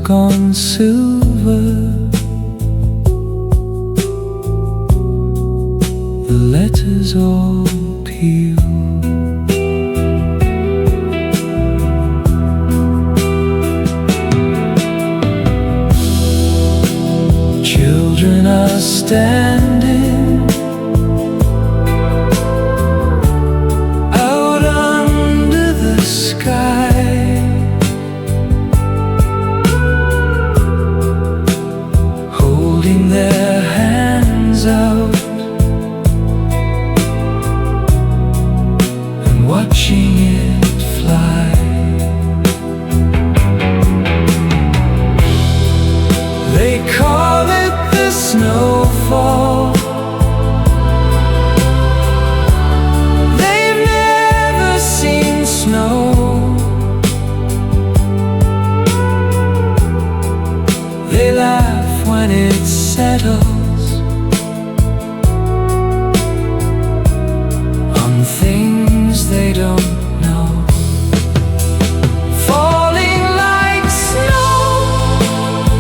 gone silver. The letters all peel. Children are standing out under the sky, holding their hands out and watching it fly. They call it the snowfall. They've never seen snow. They laugh when it settles on things they don't know. Falling like snow,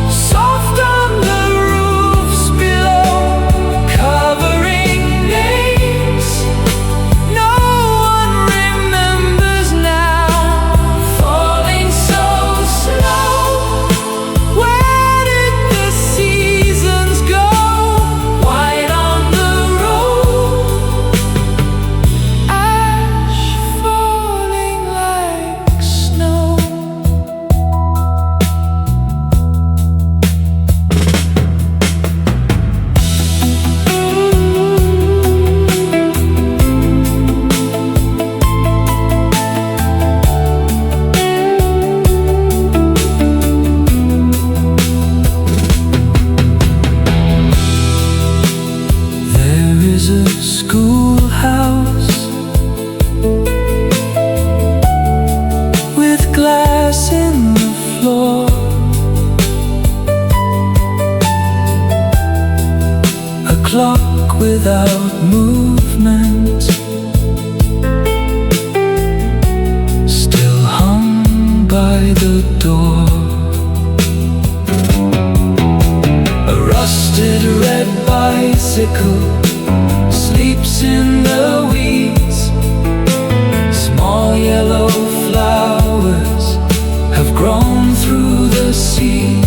soft on the roofs below, covering names no one remembers now. Falling so slow, where did the seasons go? White on the road, ash falling like snow. There is a schoolhouse with glass in the floor, a clock without movement still hung by the door. A rusted red bicycle sleeps in the weeds. Small yellow flowers have grown through the seed.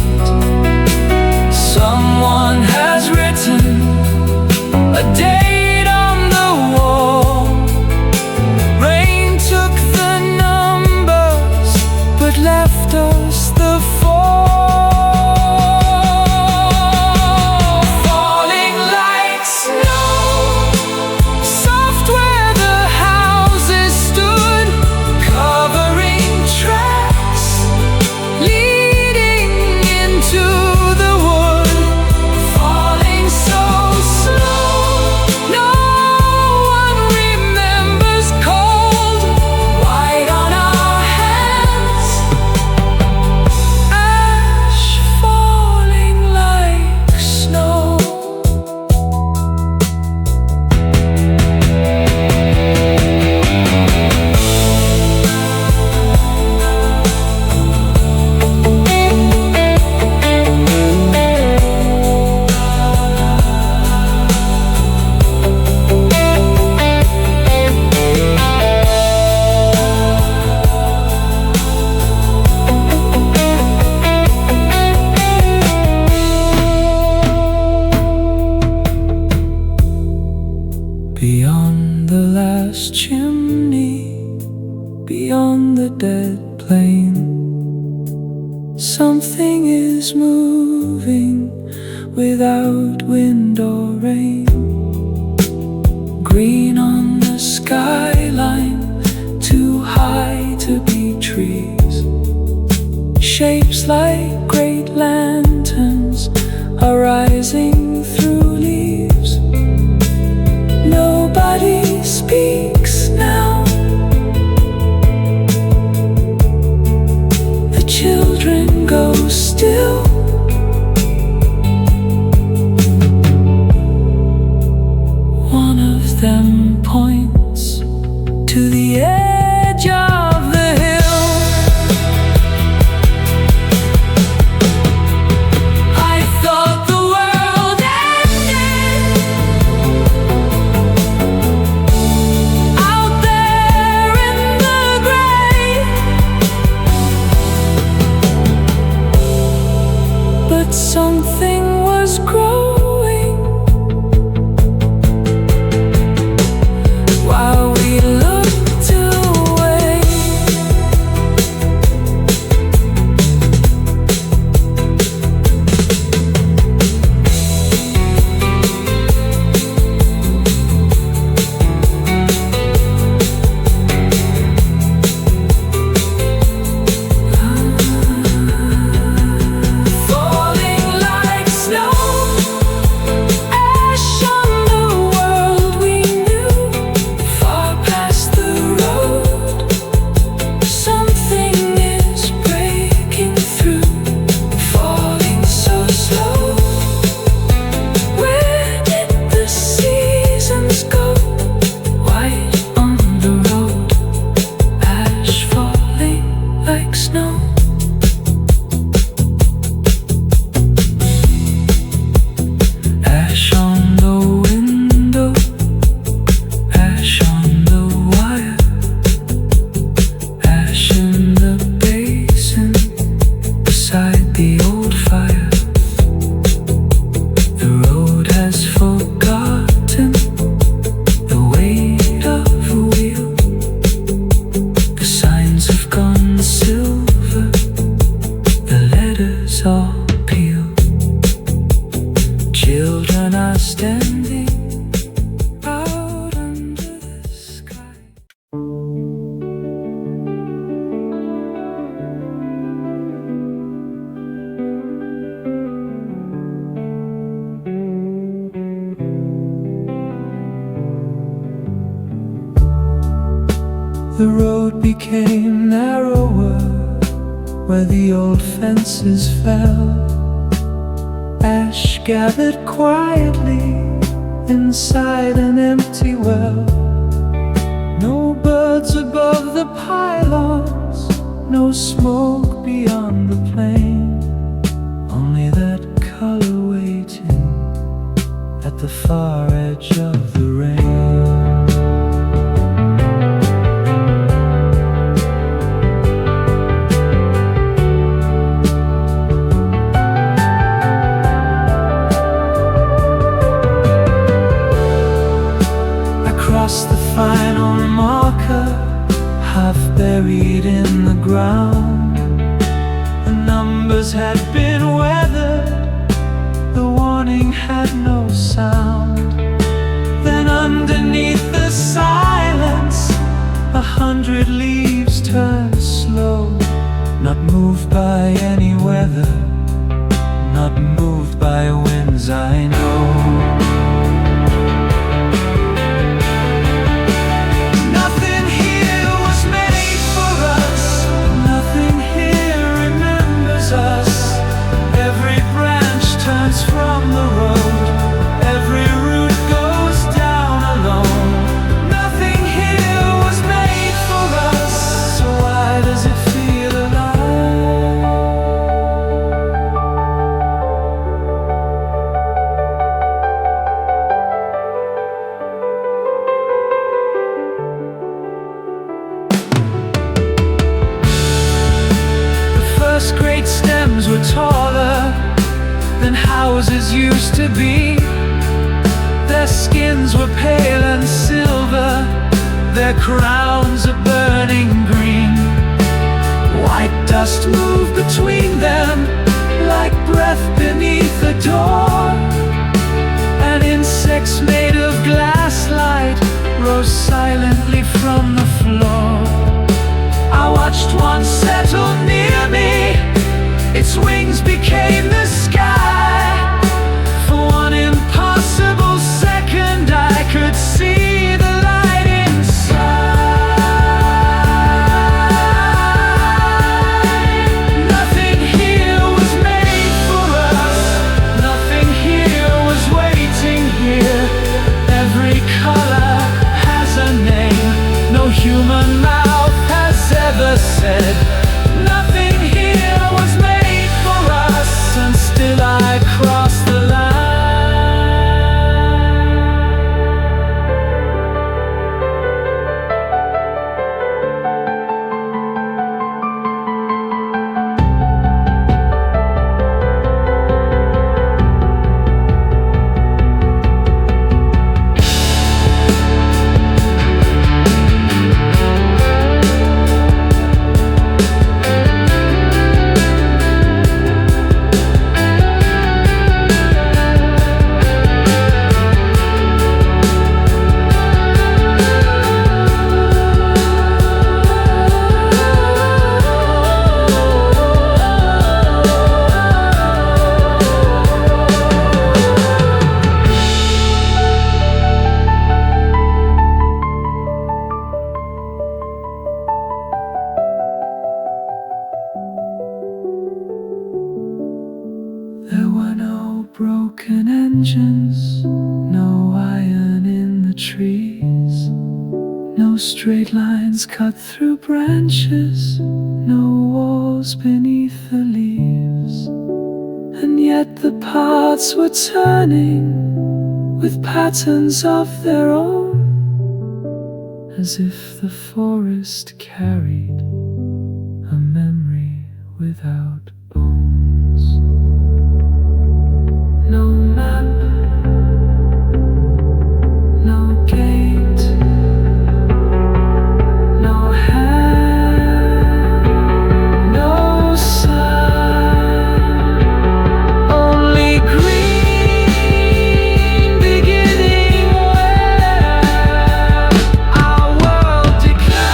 Someone has written a date on the wall. Rain took the numbers but left us the fall. Falling like snow, soft where the houses stood, covering tracks leading into the wood. Falling so slow, no one remembers cold. White on our hands, ash falling like snow. Beyond the last chimney, beyond the dead plain, something is moving without wind or rain. Green on the skyline, too high to be trees. Shapes like great lanterns are rising through leaves. Nobody speaks now. The children go still. One of them points to the edge of the hill. The road became narrower where the old fences fell. Ash gathered quietly inside an empty well. No birds above the pylons, no smoke beyond the plain, only that color waiting at the far edge of the rain. Across the final marker, half buried in the ground, the numbers had been weathered, the warning had no sound. Then underneath the silence, 100 leaves turned slow, not moved by any weather, not moved by winds I know. From the road, every route goes down alone. Nothing here was made for us, so why does it feel alive? The first great stems were taller than houses used to be. Their skins were pale and silver, their crowns a burning green. White dust moved between them like breath beneath a door, and insects made of glass light rose silently from the floor. I watched one settle near me, its wings became the sky. For one impossible second I could see the light inside. Nothing here was made for us, nothing here was waiting here. Every color has a name, no human mouth has ever said. Nothing here was made for us, and still I crossed the line. There were no broken engines, no iron in the trees, no straight lines cut through branches, no walls beneath the leaves. And yet the paths were turning with patterns of their own, as if the forest carried a memory without bones. No map, no gate, no hand, no sun, only green beginning where our world declines.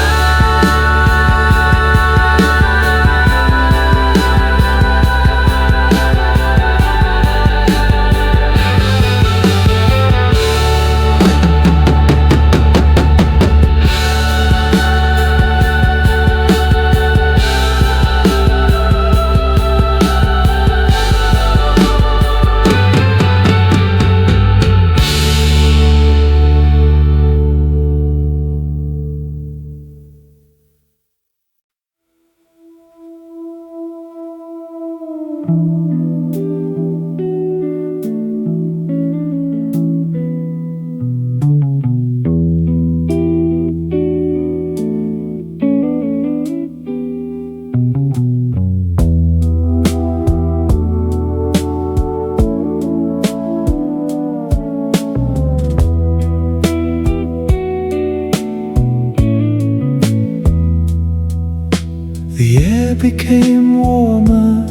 The air became warmer,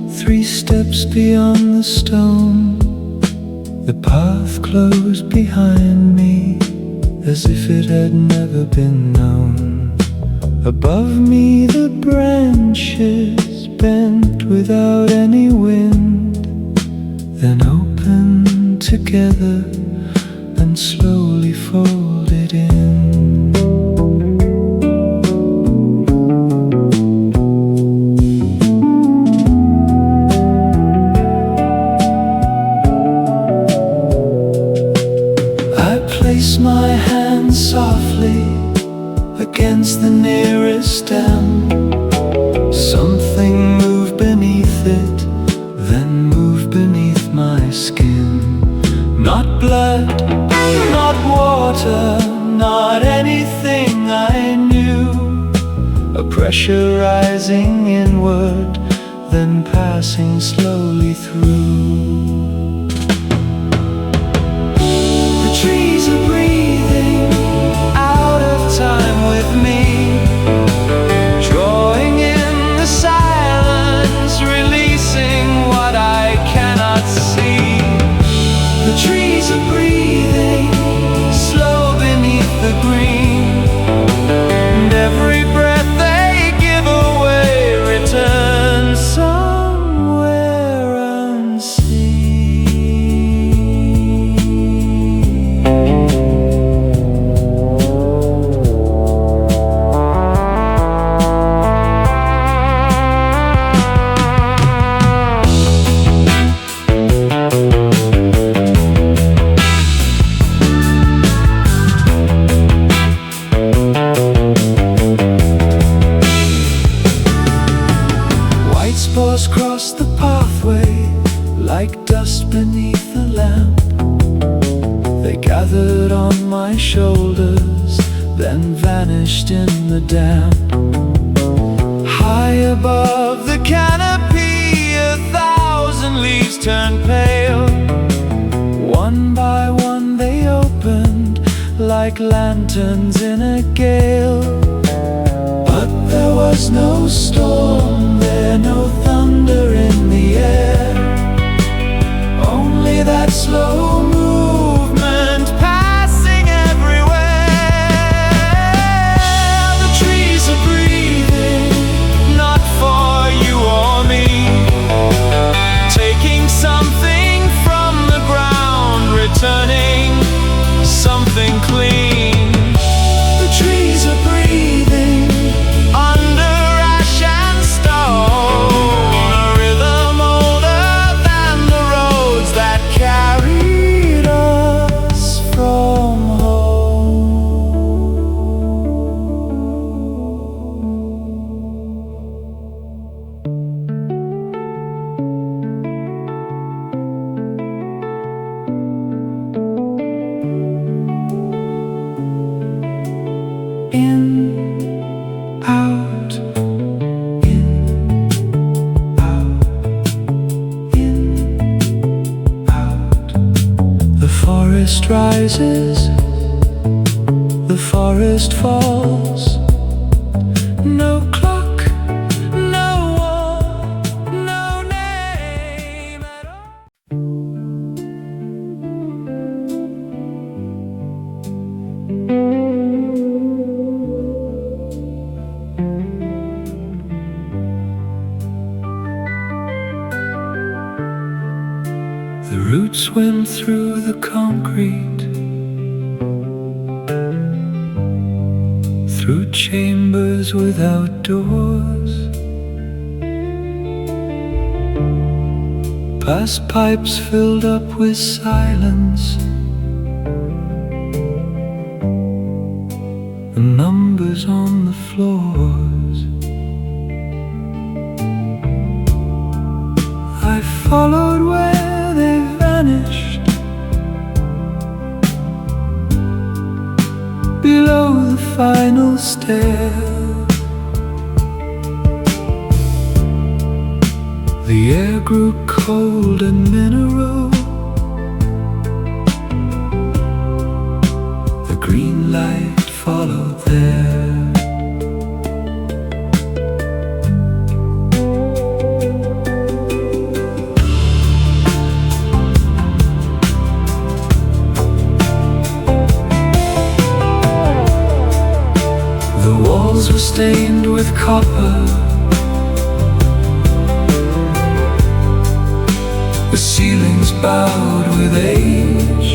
3 steps beyond the stone. The path closed behind me, as if it had never been known. Above me the branches bent without any wind, then opened together and slowly folded in. Place my hand softly against the nearest stem. Something moved beneath it, then moved beneath my skin. Not blood, not water, not anything I knew. A pressure rising inward, then passing slowly through. Trees are breathing out of time with me, drawing in the silence, releasing what I cannot see. The trees are breathing slow beneath the green, and every breath they give away returns somewhere unseen. Spores crossed the pathway like dust beneath the lamp. They gathered on my shoulders, then vanished in the damp. High above the canopy, 1,000 leaves turned pale. One by one they opened like lanterns in a gale. But there was no storm there, no thunder in the air, only that slow movement passing everywhere. The trees are breathing, not for you or me, taking something from the ground, returning something clean. The trees are breathing under ash and stone, a rhythm older than the roads that carried us from home. In, out, in, out, in, out. The forest rises, the forest falls. No clock, no wall, no name at all. The roots swim through the concrete, through chambers without doors, past pipes filled up with silence, the numbers on the floors. followed where they vanished, below the final stair. The air grew cold and mineral. The green light followed there. The walls were stained with copper. The ceilings bowed with age.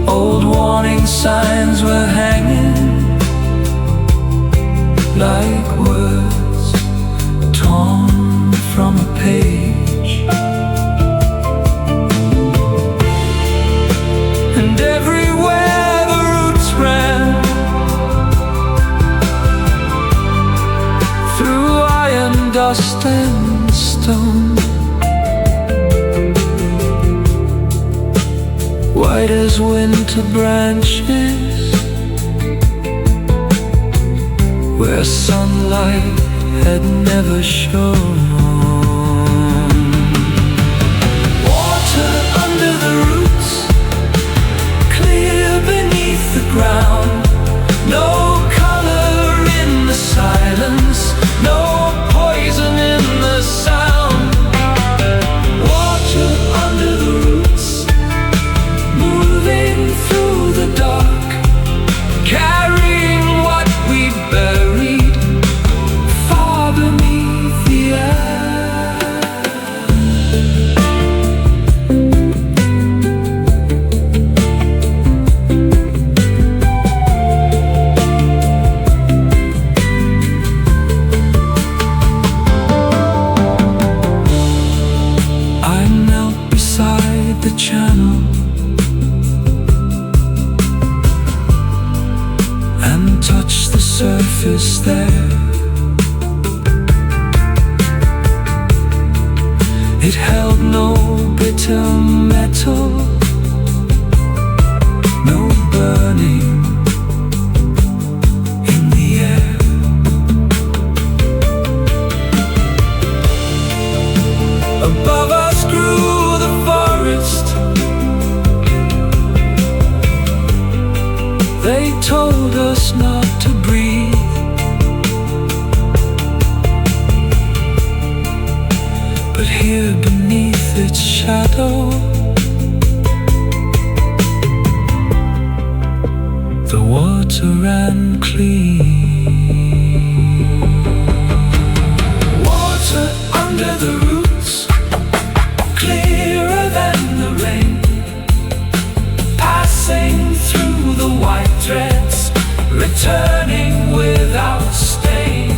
Old warning signs were hanging like words torn from a page. And everywhere the roots ran through iron, dust and stone, white as winter branches, where sunlight had never shone. Water under the roots, clear beneath the ground. No color in the silence, no poison in the sound. Water under the roots, moving through the dark, carrying what we buried far beneath the the channel and touch the surface there. It held no bitter metal, no burning in the air. Above us grew the forest. They told us not to breathe, but here beneath its shadow, the water ran clean. Water under the roots, clearer than the rain, passing through the white threads, returning without stain.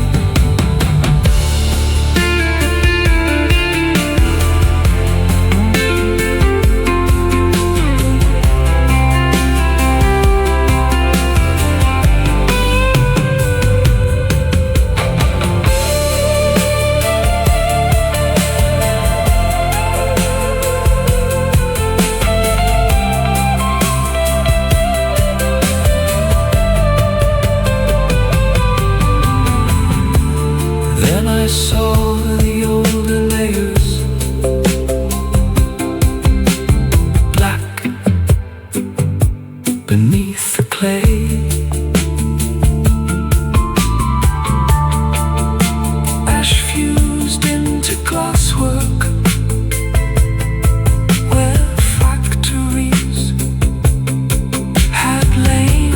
I saw the older layers, black beneath the clay. Ash fused into glasswork, where factories had lain.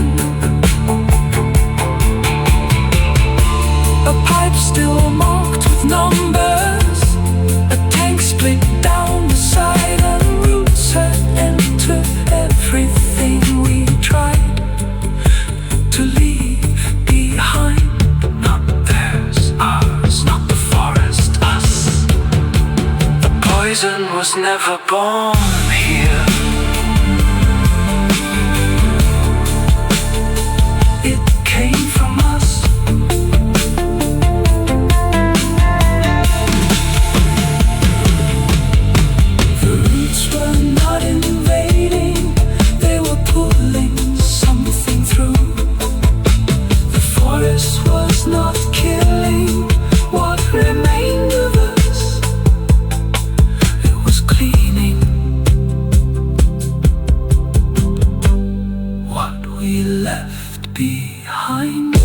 A pipe still marked with numbers, a tank split down the side, and roots had entered everything we tried to leave behind. Not theirs, ours, not the forest, us. The poison was never born here. It came from us. left behind.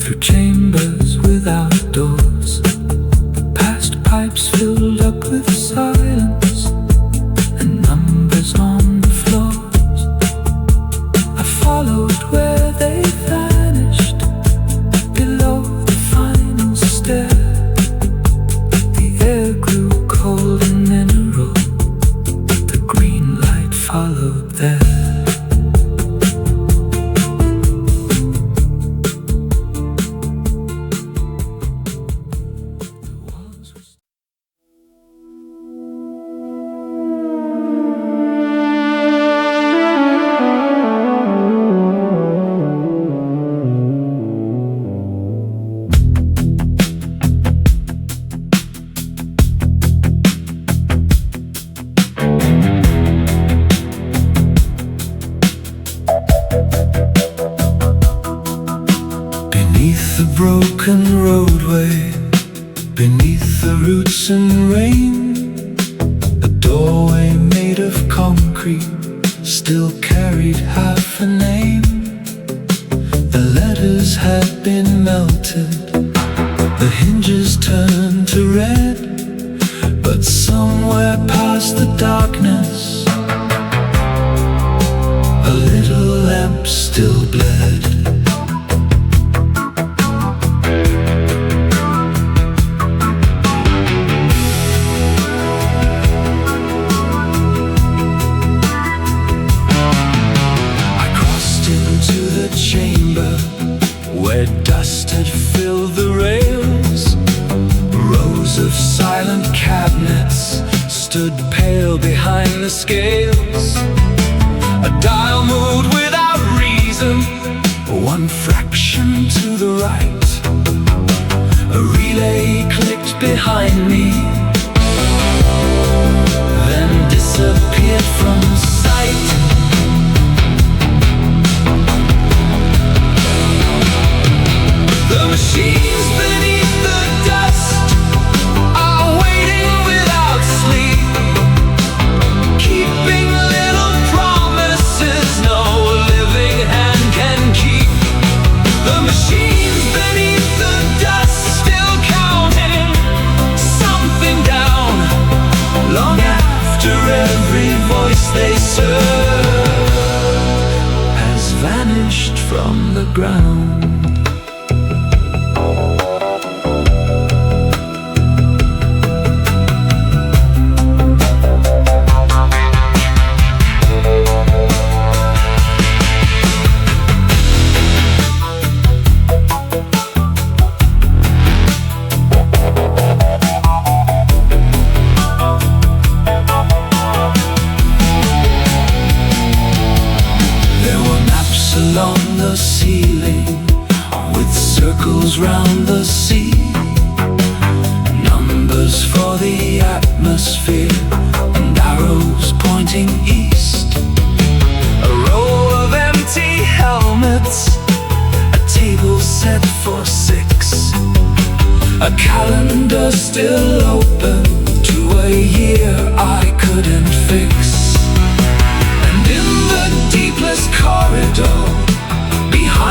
Through chambers without doors, past pipes filled up with silence and numbers on the floors. I followed where they vanished, below the final stair. The air grew cold and mineral, the green light followed there. Beneath the broken roadway, beneath the roots and rain, a doorway made of concrete still carried half a name. The letters had been melted, the hinges turned to red, but somewhere past the darkness, a little lamp still bled. Where dust had filled the rails, rows of silent cabinets stood pale behind the scales. A dial moved without reason, one fraction to the right. A relay clicked behind me, then disappeared from sight. The machines beneath the dust are waiting without sleep, keeping little promises no living hand can keep. The machines beneath the dust still counting something down, long after every voice they serve has vanished from the ground. Along the ceiling, with circles round the sea, numbers for the atmosphere, and arrows pointing east. A row of empty helmets, a table set for 6, a calendar still open to a year I couldn't fix. And in the deepest corridor, behind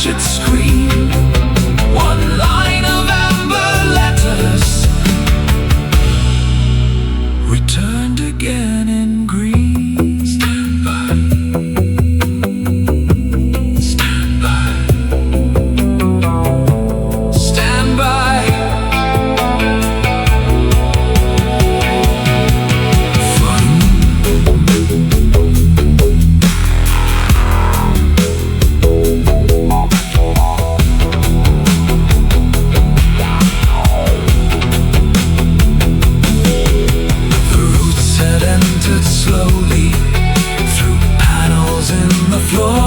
should scream one line of amber letters, returned again in green. Stand by, stand by, stand by. Slowly through panels in the floor,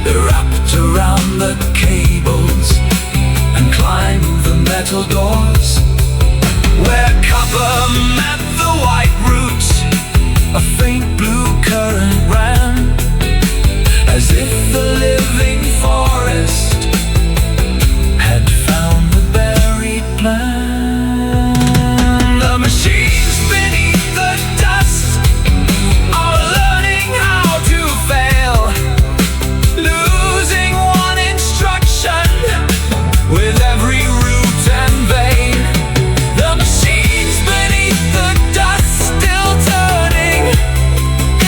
they wrapped around the cables and climbed the metal doors. Where copper met the white roots, a faint blue current ran, as if the living forest had found the buried plan. The machines beneath the dust are learning how to fail, losing one instruction with every root and vein. The machines beneath the dust still turning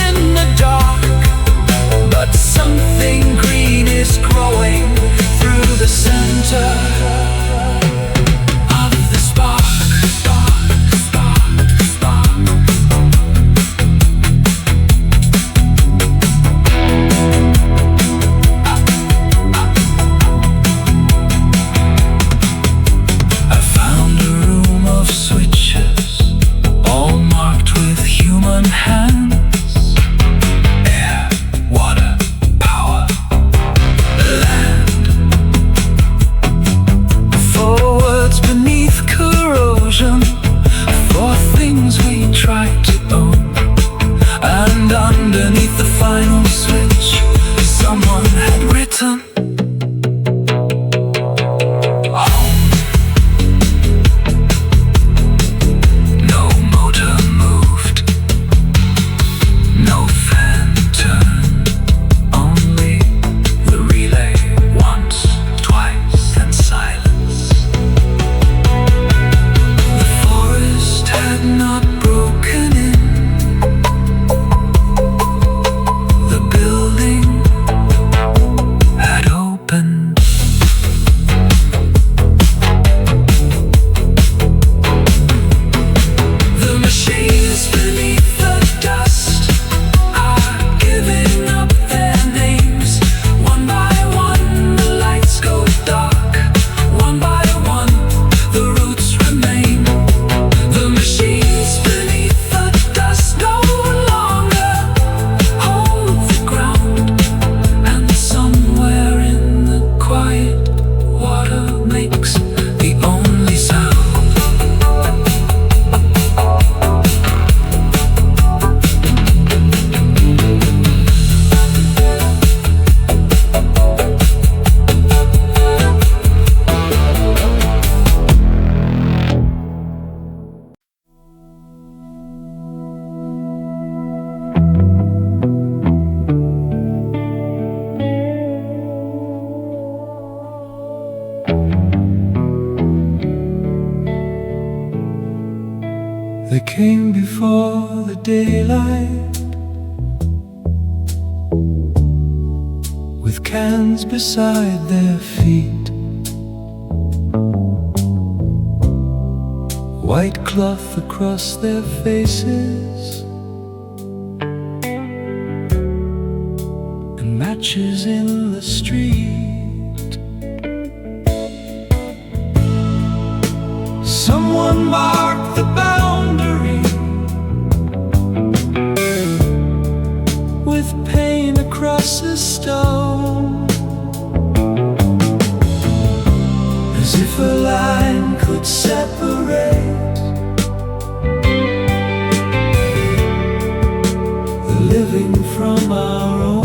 in the dark, but something green is growing through the center of the spark. I found a room of switches, all marked with human hands. Air, water, power, land. Forwards beneath corrosion, for things we tried to own. And underneath the final switch, someone had written home. No motor moved, no fan turned, only the relay once, twice, and silence. The forest had not broken in, the building had opened. The machines beneath the dust are giving up their names. One by one, the lights go dark. One by one, the roots remain. The machines beneath the dust no longer hold the ground. And somewhere in the quiet, water makes the only sound. They came before the daylight, with cans beside their feet, white cloth across their faces, and matches in the street. Someone marked the boundary with paint across a stone, as if a line could separate the living from our own.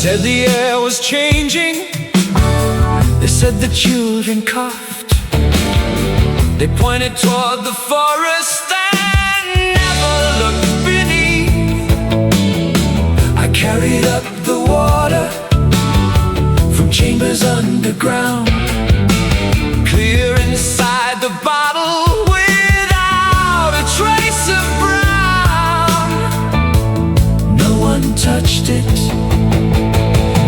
said the air was changing. They said the children coughed. They pointed toward the forest and never looked beneath. I carried up the water from chambers underground, clear inside the bottle without a trace of brown. No one touched it.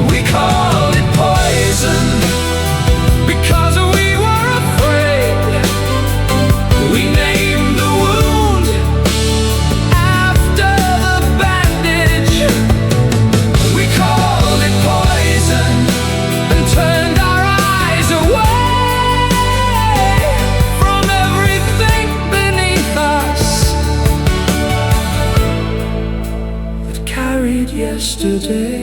We called it poison because we were afraid. We named the wound after the bandage. We called it poison and turned our eyes away from everything beneath us that carried yesterday.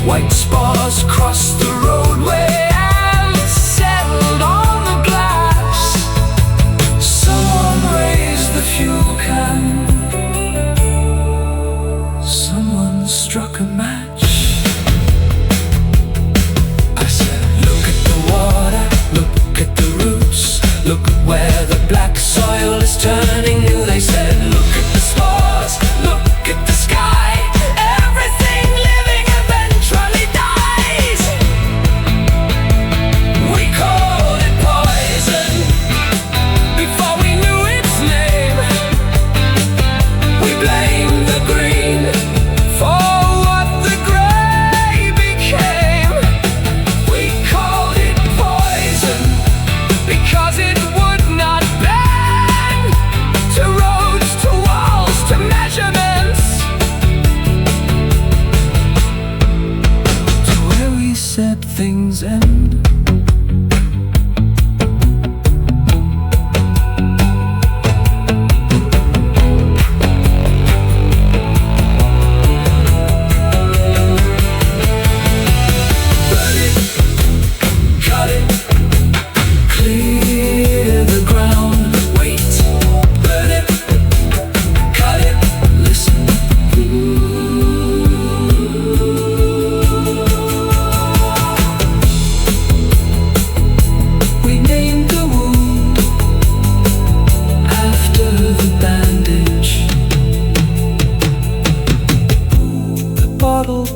White spores crossed the roadway and settled on the glass. Someone raised the fuel can. Someone struck a match. I said, look at the water, look at the roots, look at where the black soil is turning new. They said, look at the spores, look at the sky. Things end. Burn it, cut it, clear the ground. Wait, burn it, cut it, listen.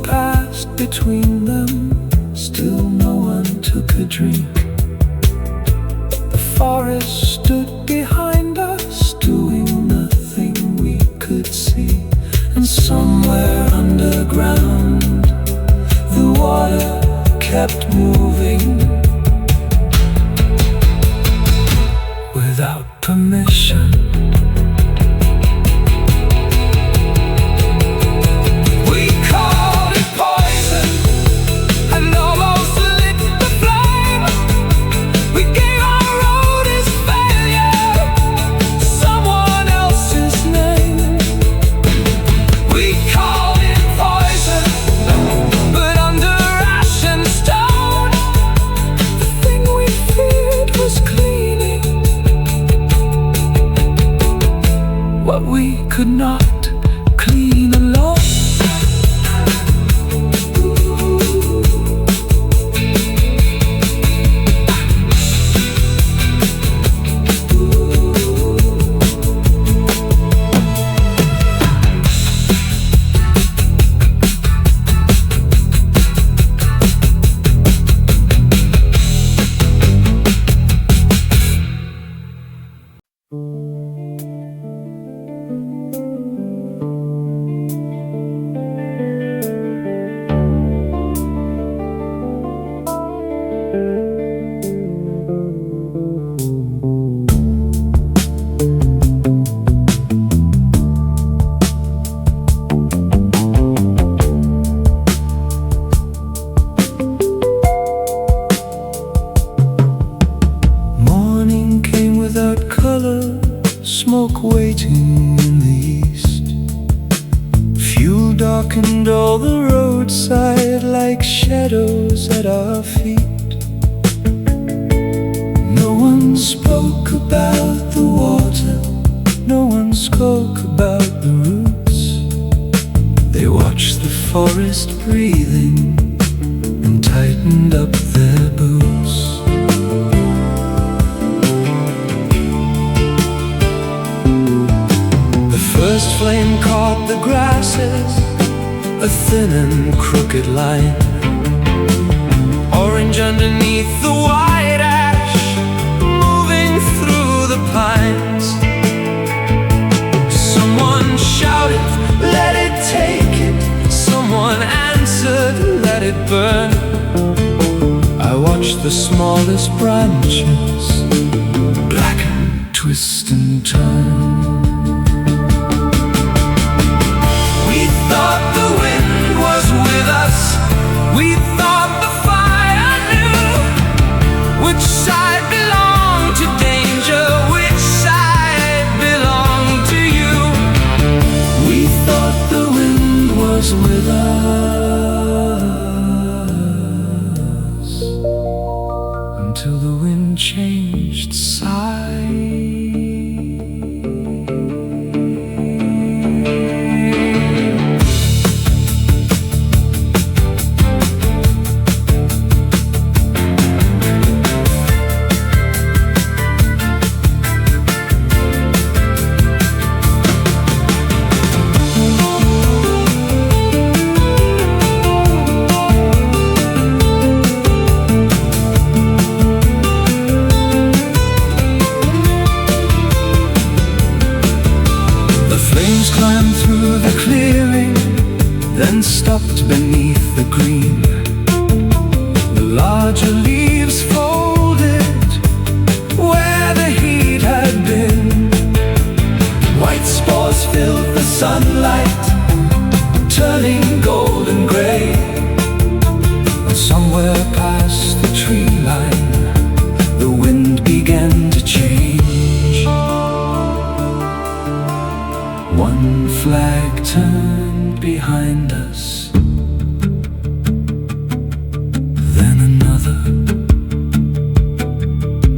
Passed between them, still no one took a drink. The forest stood behind us, doing nothing we could see. And somewhere underground, the water kept moving without permission. What we could not clean alone. smoke waiting in the east. Fuel darkened all the roadside like shadows at our feet. No one spoke about the water, no one spoke about the roots. They watched the forest breathing and tightened up their boots. The first flame caught the grasses, a thin and crooked line, orange underneath the white ash, moving through the pines. Someone shouted, "Let it take it." Someone answered, "Let it burn." I watched the smallest branches blacken, twist and turn. We thought the wind was with us. We thought the fire knew which side belonged to danger, which side belonged to you. We thought the wind was with us until the wind changed side. Climbed through the clearing, then stopped beneath the green. The larger leaves folded where the heat had been. White spores filled the sunlight, turning golden gray. And somewhere past the tree line, the wind began to change. One flag turned behind us, then another,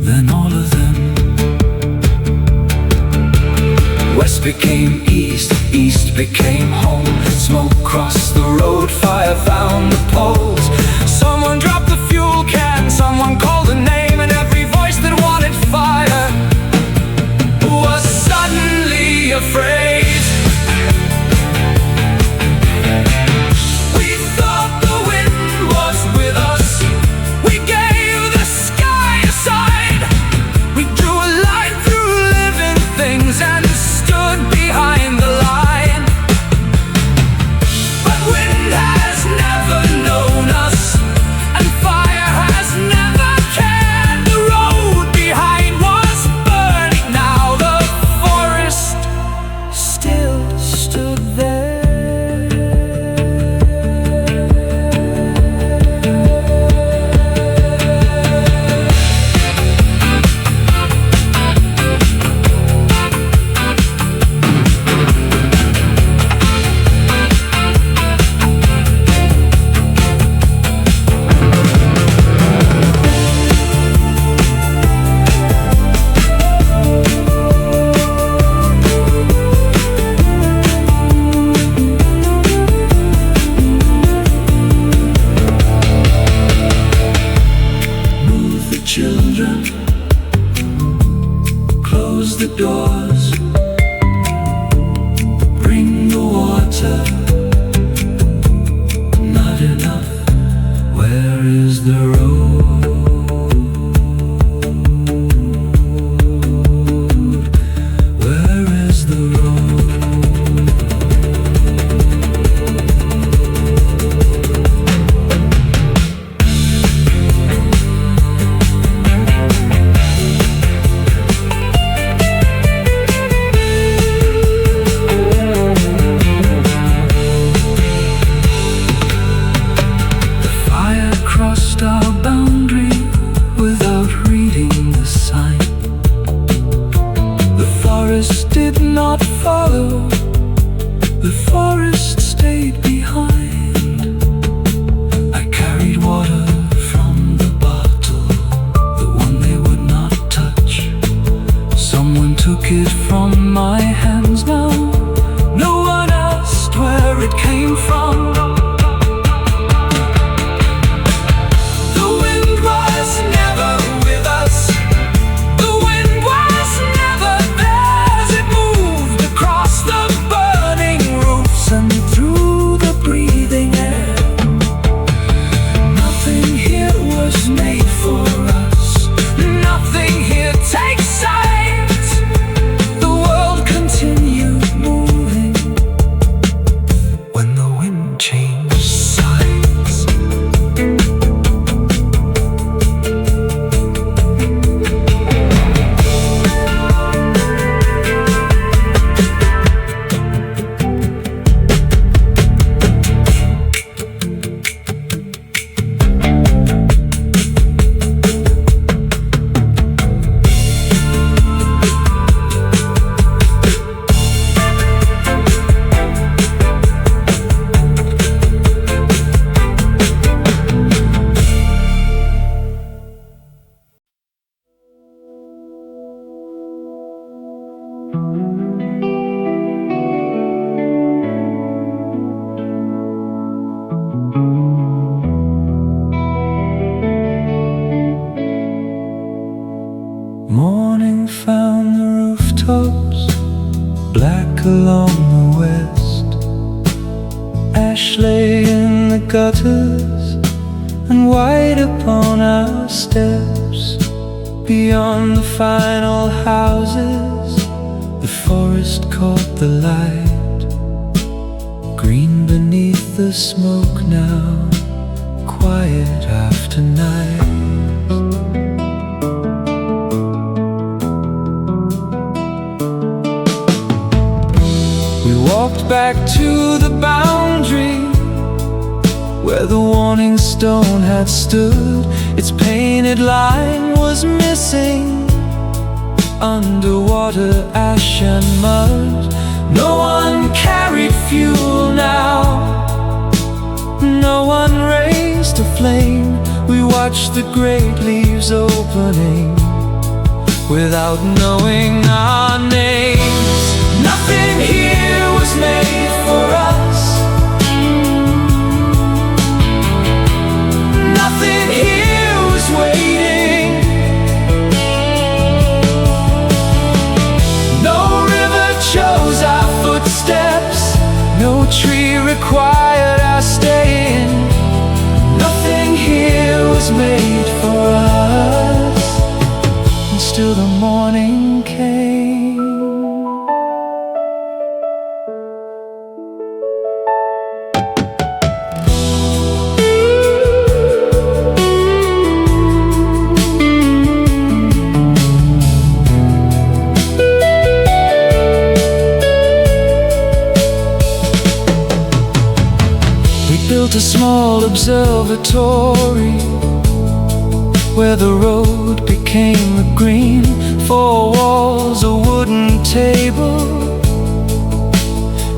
then all of them. West became east, east became home. Smoke crossed the road, fire found the poles. Someone dropped the fuel can, someone called a name, and every voice that wanted fire was suddenly afraid. Us roots did not follow, the forest stayed behind. I carried water from the bottle, the one they would not touch. Someone took it from my hands now. No one asked where it came from. The wind was never with us. The wind was never there as it moved across the burning roofs and through the breathing air. Nothing here was made for us. Nothing here takes sight. The world continued moving when the wind changed sides. Morning found the rooftops black along the west. Ash lay in the gutters and white upon our steps. Beyond the final houses, the forest caught the light. Green beneath the smoke now, quiet after night. We walked back to the boundary where the warning stone had stood. Its painted line was missing, underwater ash and mud. No one carried fuel now, no one raised a flame. We watched the great leaves opening without knowing our names. Nothing here was made for us. Nothing here was waiting. No river chose our footsteps. No tree required our staying. Nothing here was made for us. And still the morning came. Built a small observatory where the road became the green. 4 walls, a wooden table,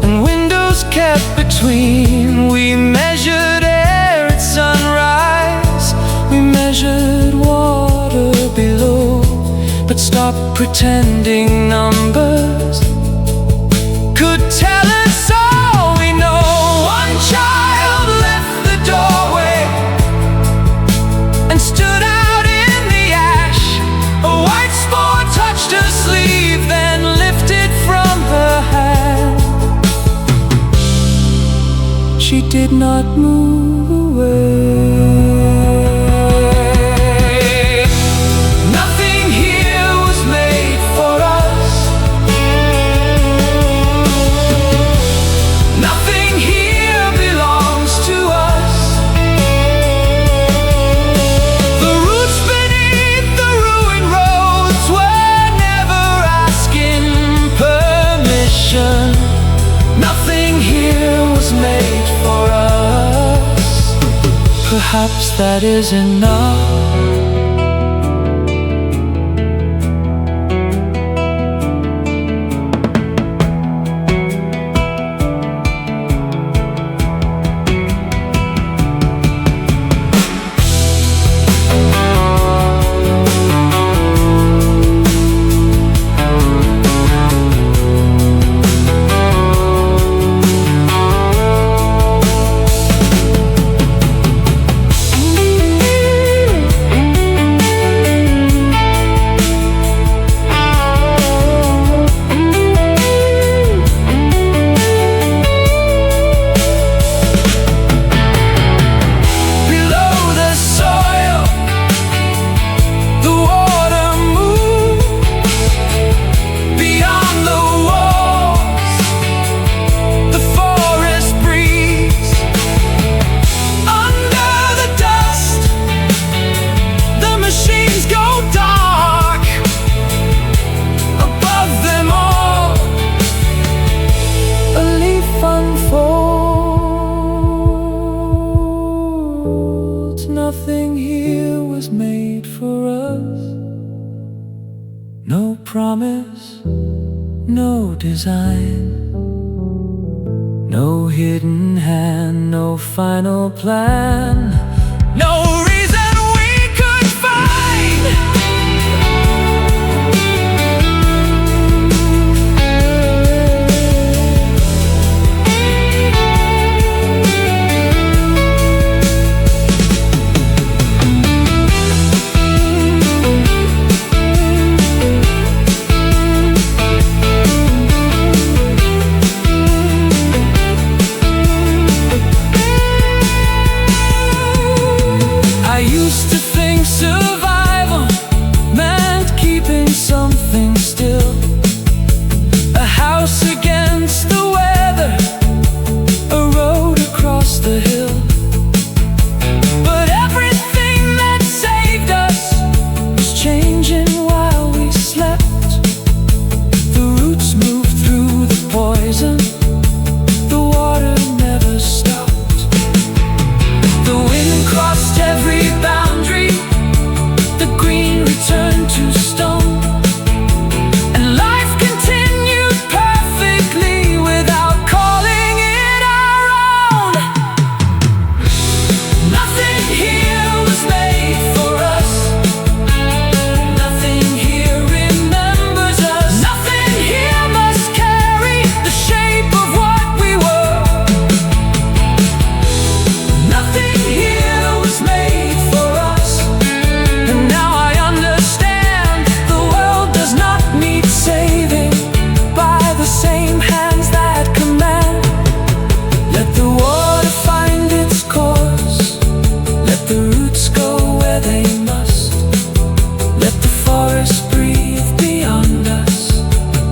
and windows kept between. We measured air at sunrise, we measured water below, but stopped pretending numbers could tell us all we know. One child left the doorway and stood out in the ash. A white spore touched her sleeve, then lifted from her hand. She did not move away. Nothing here was made for us. Nothing here belongs to us. The roots beneath the ruined roads were never asking permission. Nothing here was made for us. Perhaps that is enough. design, no hidden hand, no final plan, no reason we could find. Survival meant keeping something still, a house against the weather, a road across the hill. But everything that saved us was changing while we slept. The roots moved through the poison, the water never stopped. The wind crossed every boundary, the green returned to stone, and life continued perfectly without calling it our own. Nothing here was made for us, nothing here remembers us, nothing here must carry the shape of what we were. Nothing here was made for us, and now I understand the world does not need saving by the same hands that command. Let the water find its course, let the roots go where they must, let the forest breathe beyond us,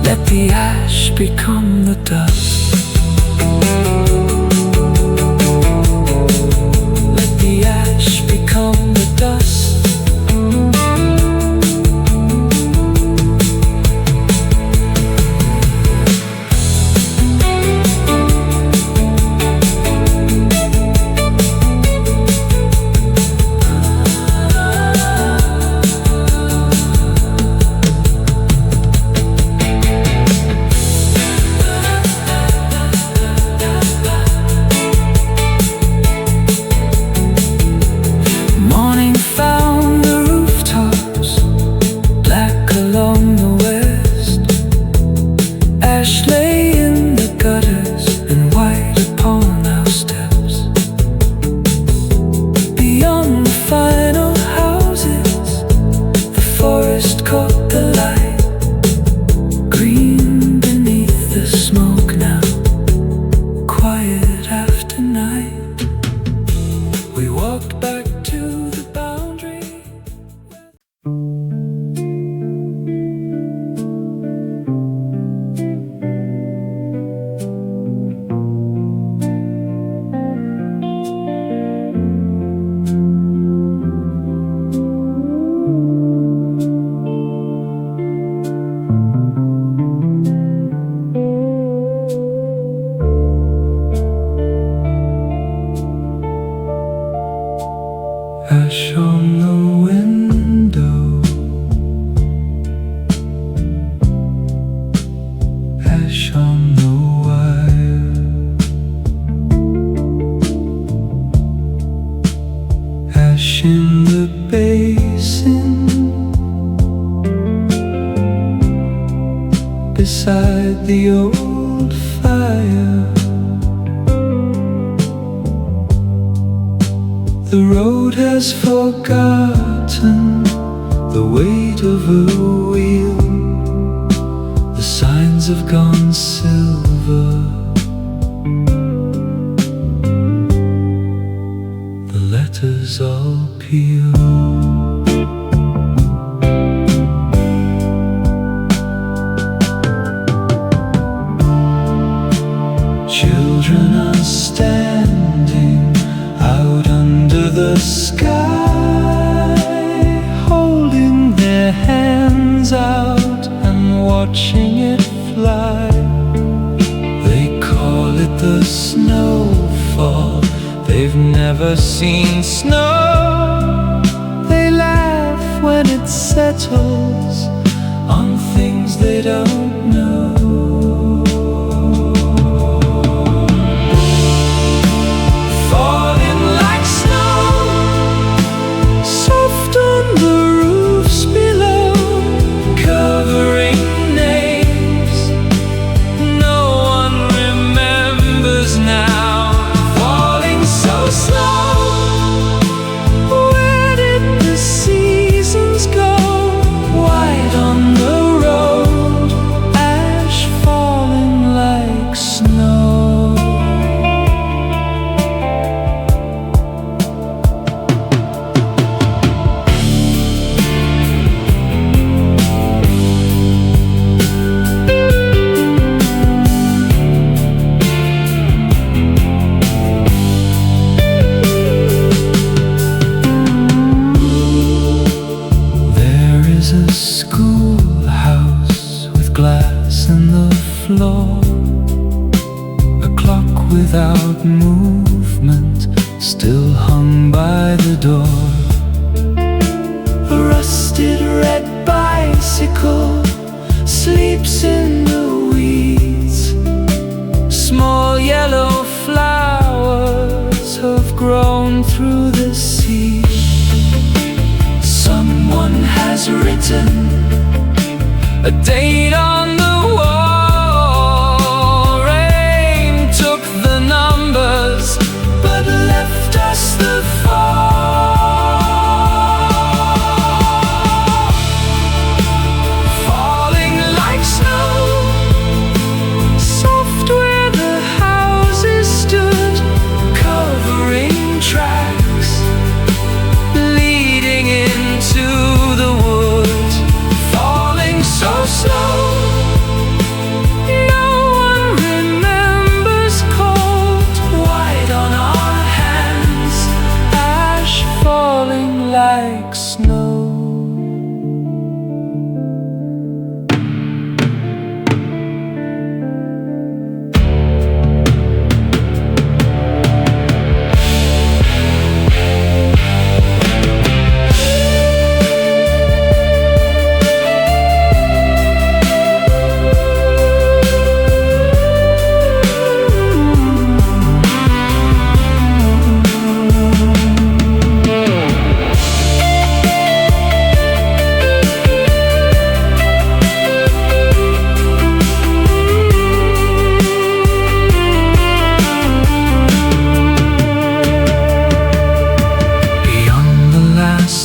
let the ash become the dust. Let the ash become the dust. Morning found the rooftops black along the west, ash lay in the gutters and white upon our steps. Beyond the final houses, the forest caught the light, green beneath the smoke now, quiet after night. We walked back to the boundary. Ash on the window, ash on the wire, ash in the basin beside the old fire. The road has forgotten the weight of a wheel, the signs have gone silver, the letters all peel. Children are standing out under the sky, holding their hands out and watching it fly. They call it the snowfall, they've never seen snow. They laugh when it settles on things they don't know. floor. A clock without movement still hung by the door. A rusted red bicycle sleeps in the weeds. Small yellow flowers have grown through the sea. Someone has written a date on the wall. Rain took the numbers but left us the fall. Falling like snow, soft where the houses stood, covering tracks leading into the woods. Falling so slow, no one remembers. Cold, white on our hands, ash falling like snow.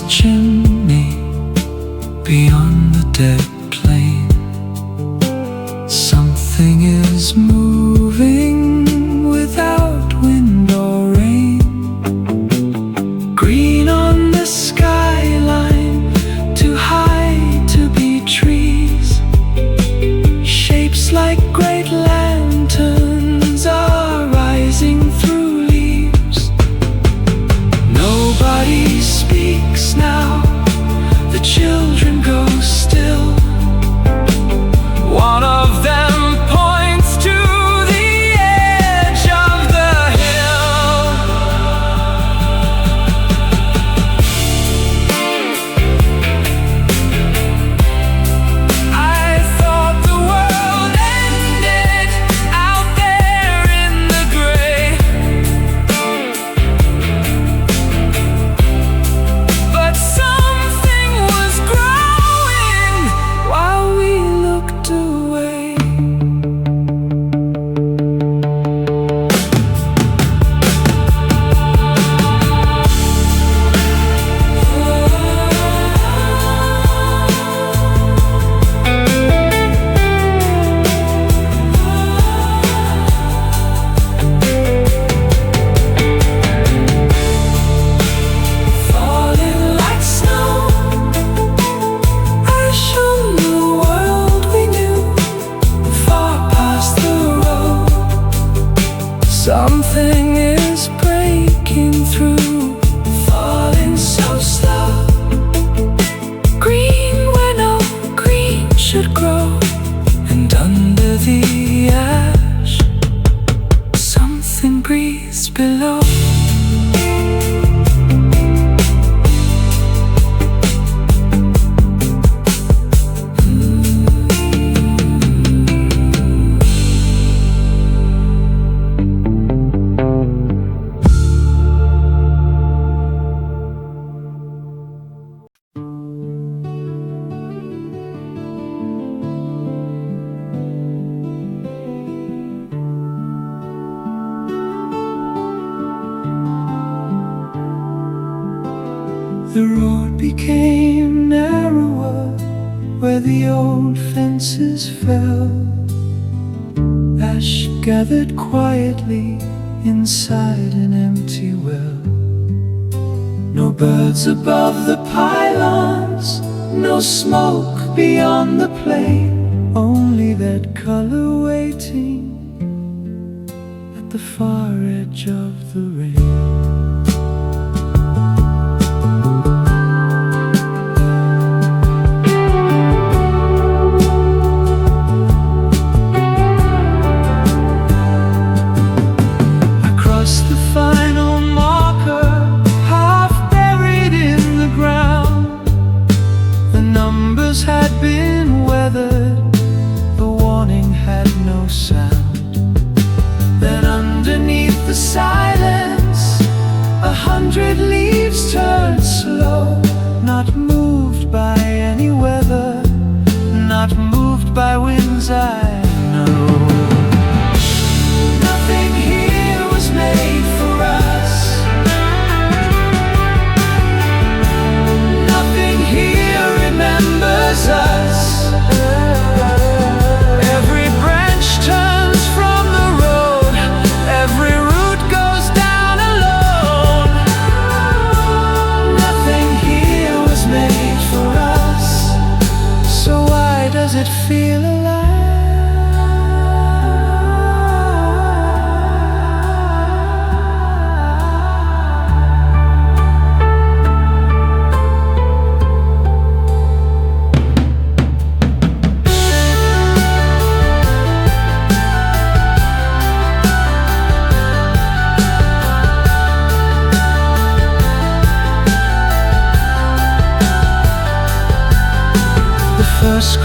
Chimney, beyond the dead plain, something is moving without wind or rain. Green on the skyline, too high to be trees. Shapes like great lanterns are rising through leaves. Nobody speaks now, the children go still. One of them points to the edge of the hill. I thought the world ended out there in the gray, but something was growing while we looked away. Falling like snow, ash on the world we knew, far past the road. Something is breaking through, falling so slow. Green where no green should grow, and under the ash, something breathes below. The road became narrower where the old fences fell. Ash gathered quietly inside an empty well. No birds above the pylons, no smoke beyond the plain, only that color waiting at the far edge of the rain.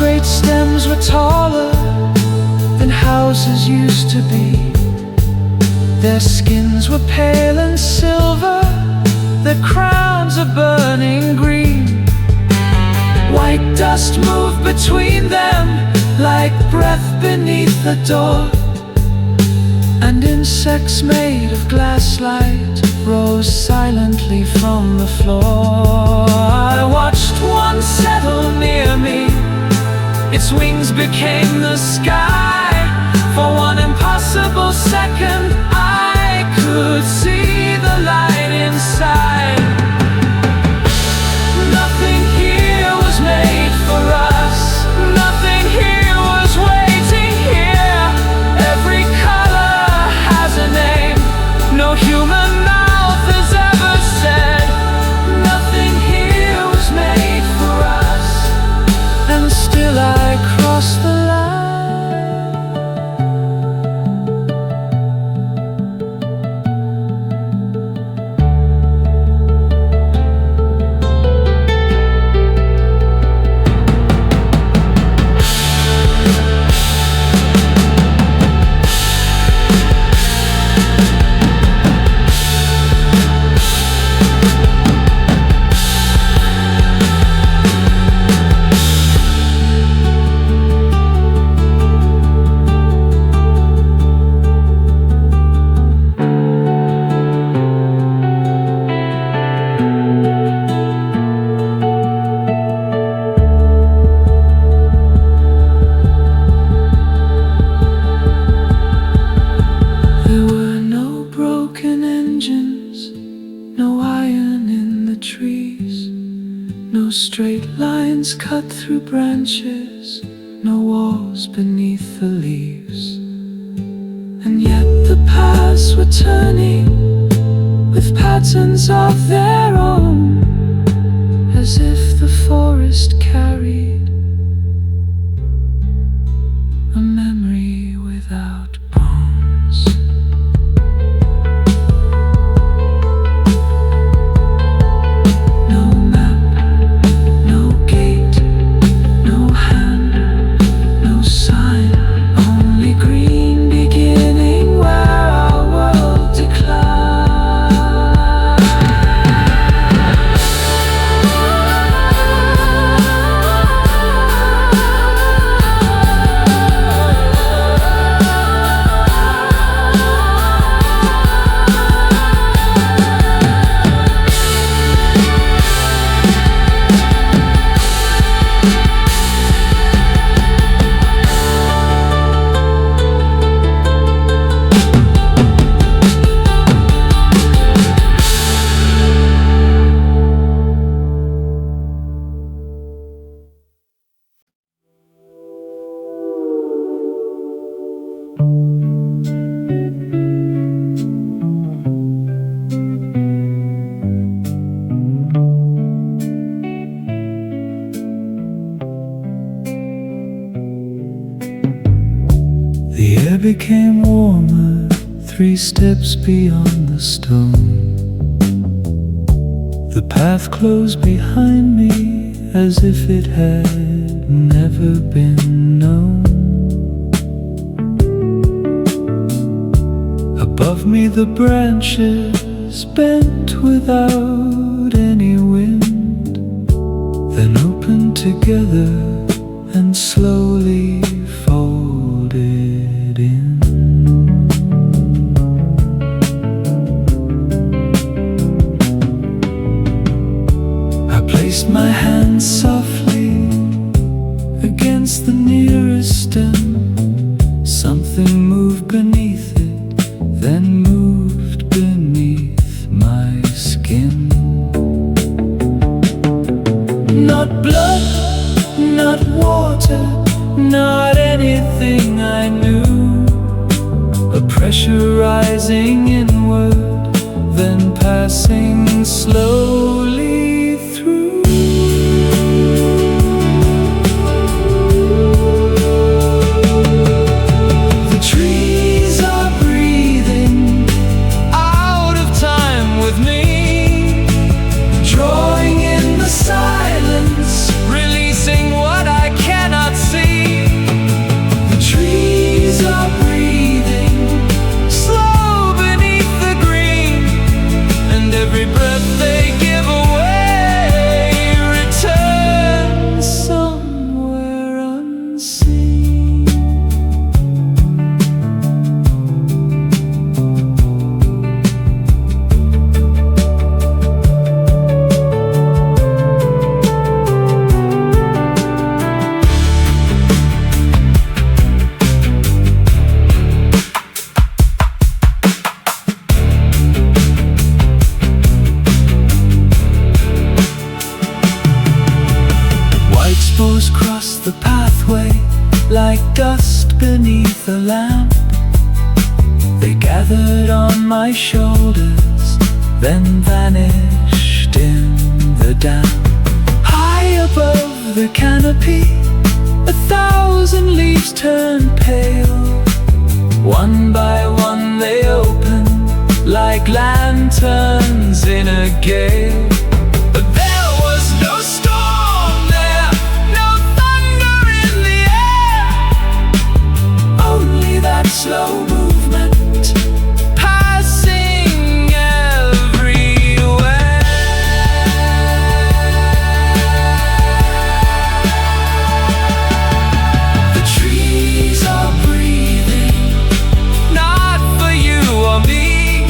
great stems were taller than houses used to be. Their skins were pale and silver, their crowns a burning green. White dust moved between them like breath beneath the door, and insects made of glass light rose silently from the floor. I watched one settle near me, its wings became the sky. For one impossible second I could see the light inside. Nothing here was made for us, nothing here was waiting here. Every color has a name, no human mouth has ever said. Nothing here was made for us, and still I crossed the line. Straight lines cut through branches, no walls beneath the leaves. And yet the paths were turning with patterns of their own, as if the forest carried a memory without bones. The air became warmer 3 steps beyond the stone. The path closed behind me as if it had never been known. Above me the branches bent without any wind, then opened together and slowly folded in. I placed my hand softly against the nearest stem. Something moved beneath it, then moved beneath my skin. Not blood, not water, not anything I knew. A pressure rising inward, then passing slowly through. The trees are breathing out of time with me, drawing in the silence, releasing what I cannot beneath the lamp. They gathered on my shoulders, then vanished in the damp. High above the canopy, 1,000 leaves turned pale. One by one they opened, like lanterns in a gale. But there was no storm there, no thunder in the air, only that slow movement passing everywhere. The trees are breathing, not for you or me,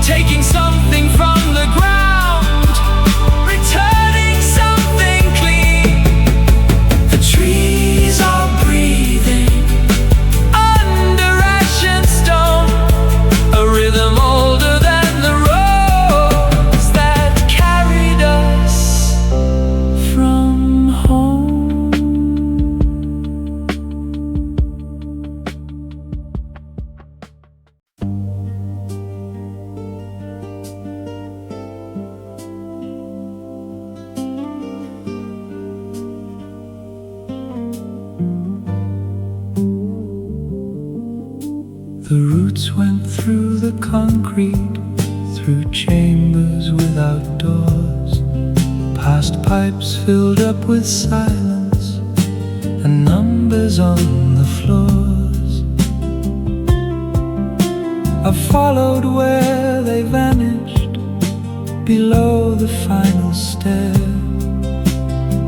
taking something from the ground, returning something clean. The trees are breathing under ash and stone, a rhythm older than the roads that carried us from home. The roots went through the concrete, through chambers without doors, past pipes filled up with silence, and numbers on the floors. I followed where they vanished, below the final stair.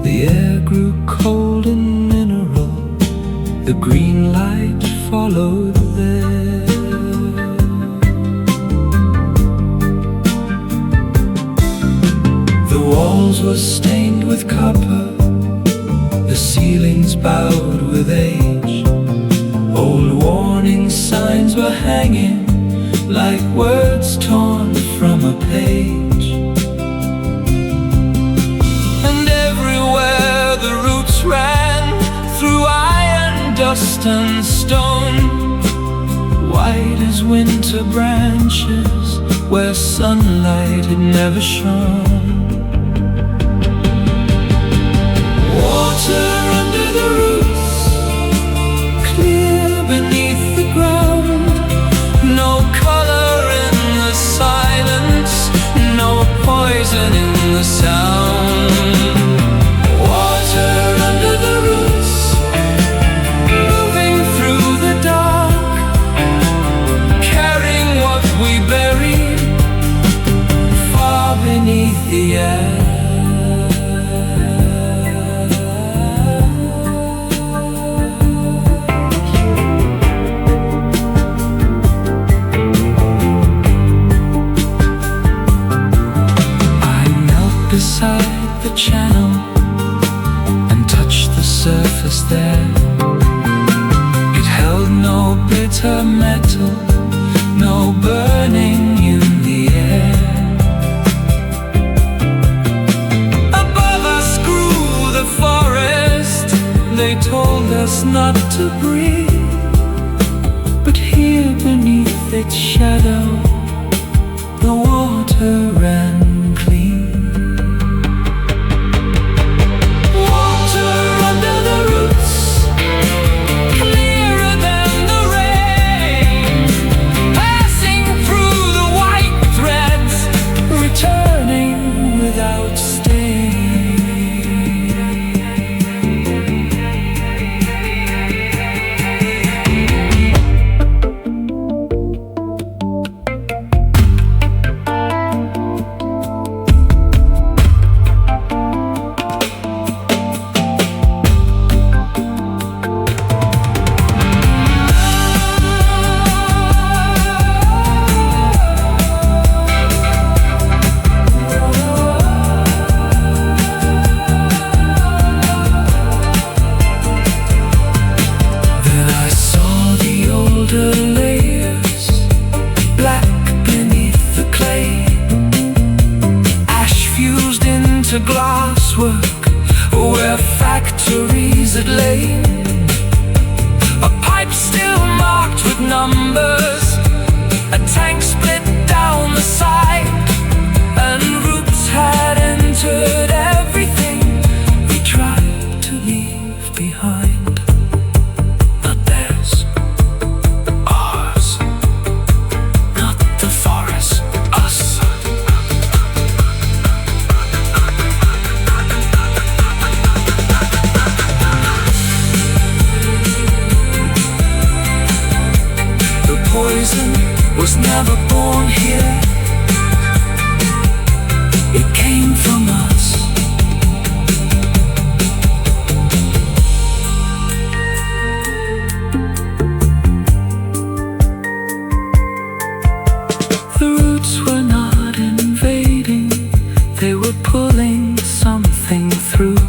The air grew cold and mineral, the green light followed there. The walls were stained with copper, the ceilings bowed with age. Old warning signs were hanging like words torn from a page. And everywhere the roots ran, through iron, dust and stone, white as winter branches where sunlight had never shone. Water under the roots, clear beneath the ground, no color in the silence, no poison in the sound. Water under the roots, moving through the dark, carrying what we buried far beneath the air. Beside the channel and touched the surface there. It held no bitter metal, no burning in the air. Above us grew the forest, they told us not to breathe, but here beneath its shadow the water ran clean. numbers. A tank split down the side, and roots had entered everything we tried to leave behind. Not theirs, ours. Not the forest, us. The poison was never born here. It came from us. The roots were not invading, they were pulling something through.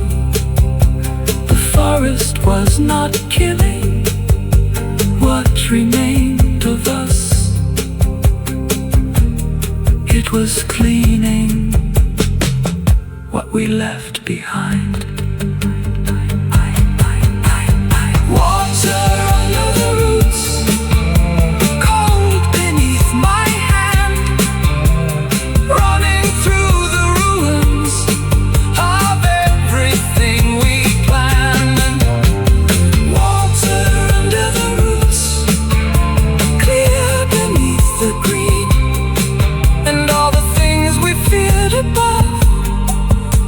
The forest was not killing what remained of us. It was cleaning what we left behind. Water under the roots, cold beneath my hand, running through the ruins of everything we planned. Water under the roots, clear beneath the green, and all the things we feared above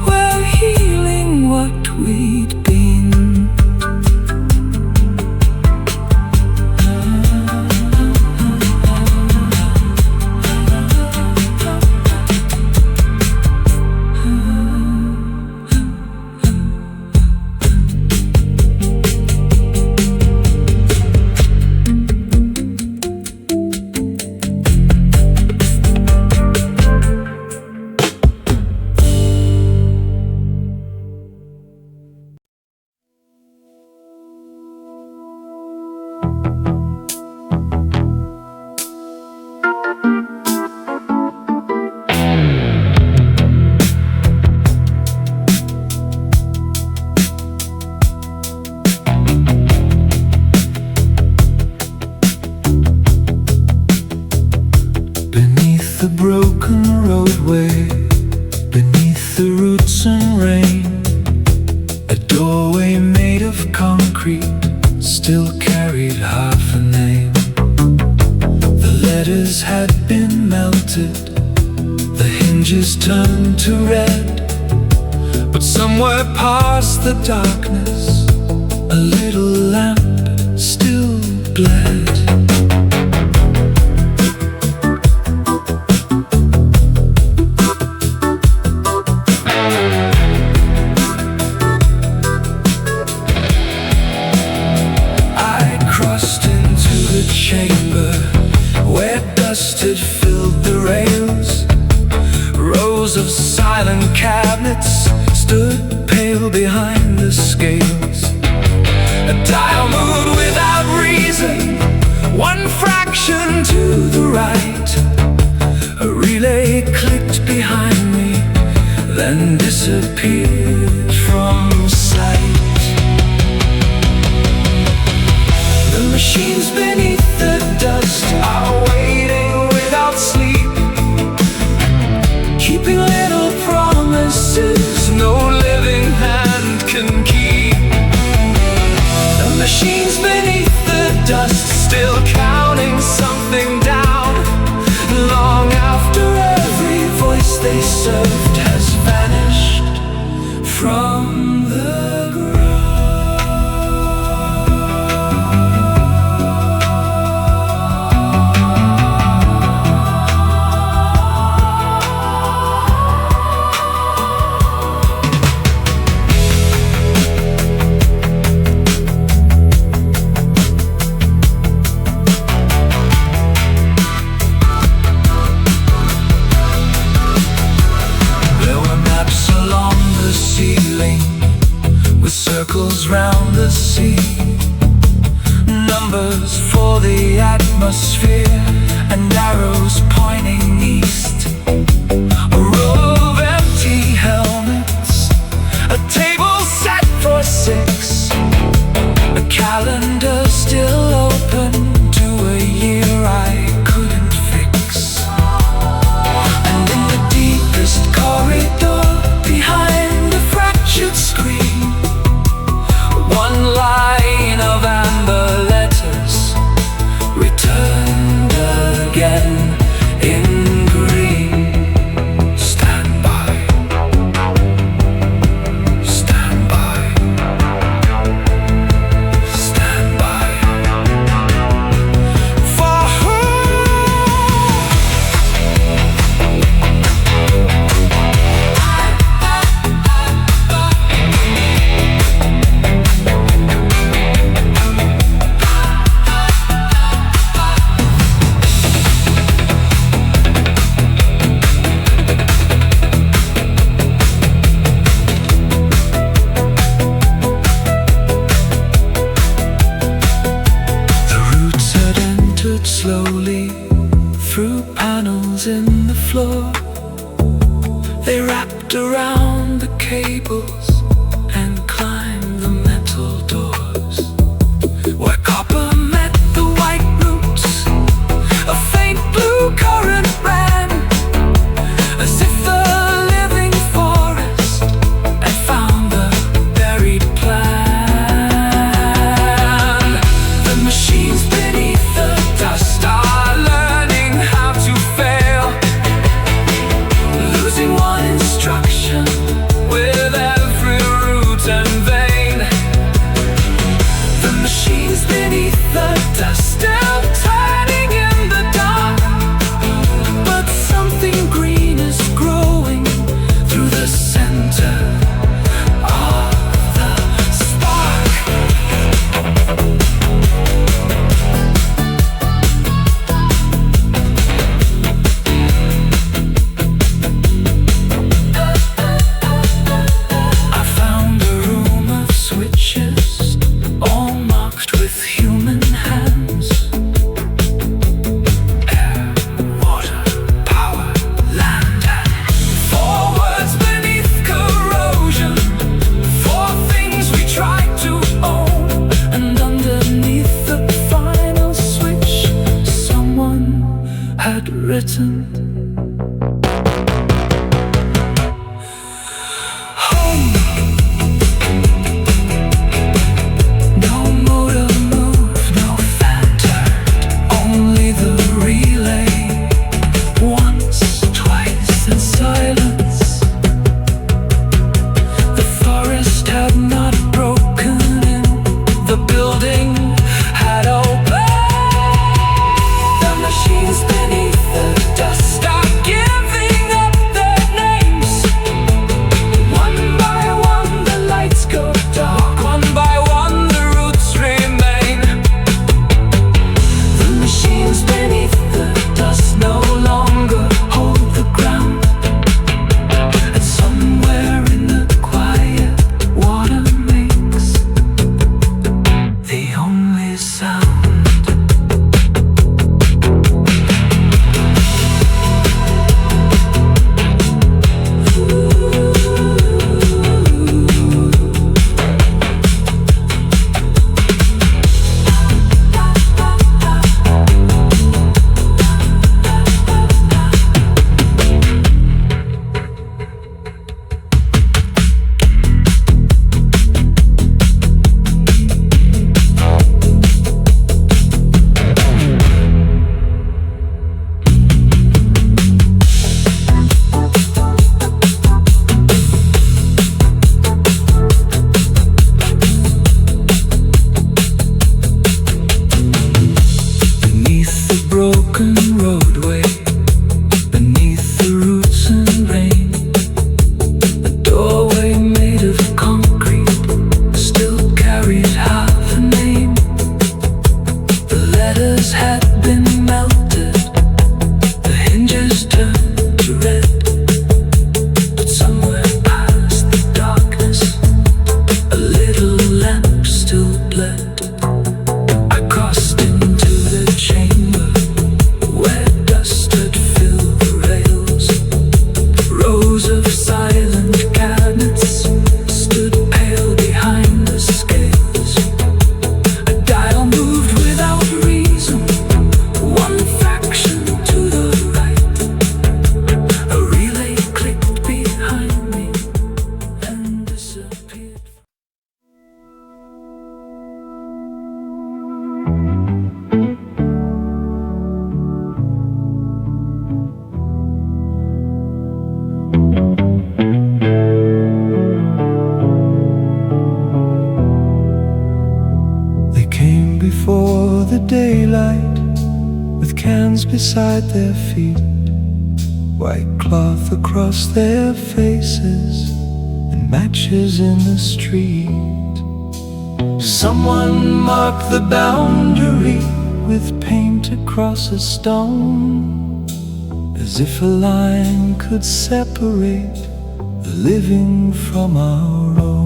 were healing what we'd been. Beneath the broken roadway, beneath the roots and rain, a doorway made of concrete still carried half a name. The letters had been melted, the hinges turned to red, but somewhere past the darkness, a little lamp still bled. Chamber where dust had filled the rails. Rows of silent cabinets stood pale behind the scales. A dial moved without reason, one fraction to the right. A relay clicked behind me, then disappeared from sight. The machines beneath the dust are waiting without sleep, keeping little promises no living hand can keep. The machines beneath the dust still counting something down, long after every voice they served has vanished from the ground. Circles round the sea, numbers for the atmosphere, and arrows pointing east. A row of empty helmets, a table set for 6, a calendar still open to a year. entered slowly through panels in the floor. They wrapped around the cables and climbed the metal doors. Where copper met the white roots, a faint blue current ran, as if the living forest had found the buried plan. The machines beneath the dust are learning how to fail, losing one instruction with every root and vein. The machines beneath the dust still turning in the dark, but something green is growing through the center of the spark. I found a room of switches, all marked with human hands. Air, water, power, land, and four words beneath corrosion, four things we tried to own. And underneath the final switch, someone had written home. No motor moved, no fan turned, only the relay. Once, twice, and silence. The forest had not broken in, the building had opened. The machines beneath the dust are giving up their names. One by one the lights go dark, one by one the roots remain. The machines beneath the dust no longer hold the ground, and somewhere in the quiet, water makes the only sound. Beneath the broken roadway, beneath the roots and rain, a doorway made of concrete still carried half a name. The letters had been melted, the hinges turned to red, but somewhere past the darkness, a little lamp still bled. I crossed into the chamber where dust had filled the rails. Rows of silent cabinets stood pale behind the scales. A dial moved without reason, one fraction to the right. A relay clicked behind me and disappeared. They came before the daylight, with cans beside their feet, white cloth across their faces, and matches in the street. Someone marked the boundary with paint across a stone, as if a line could separate the living from our own.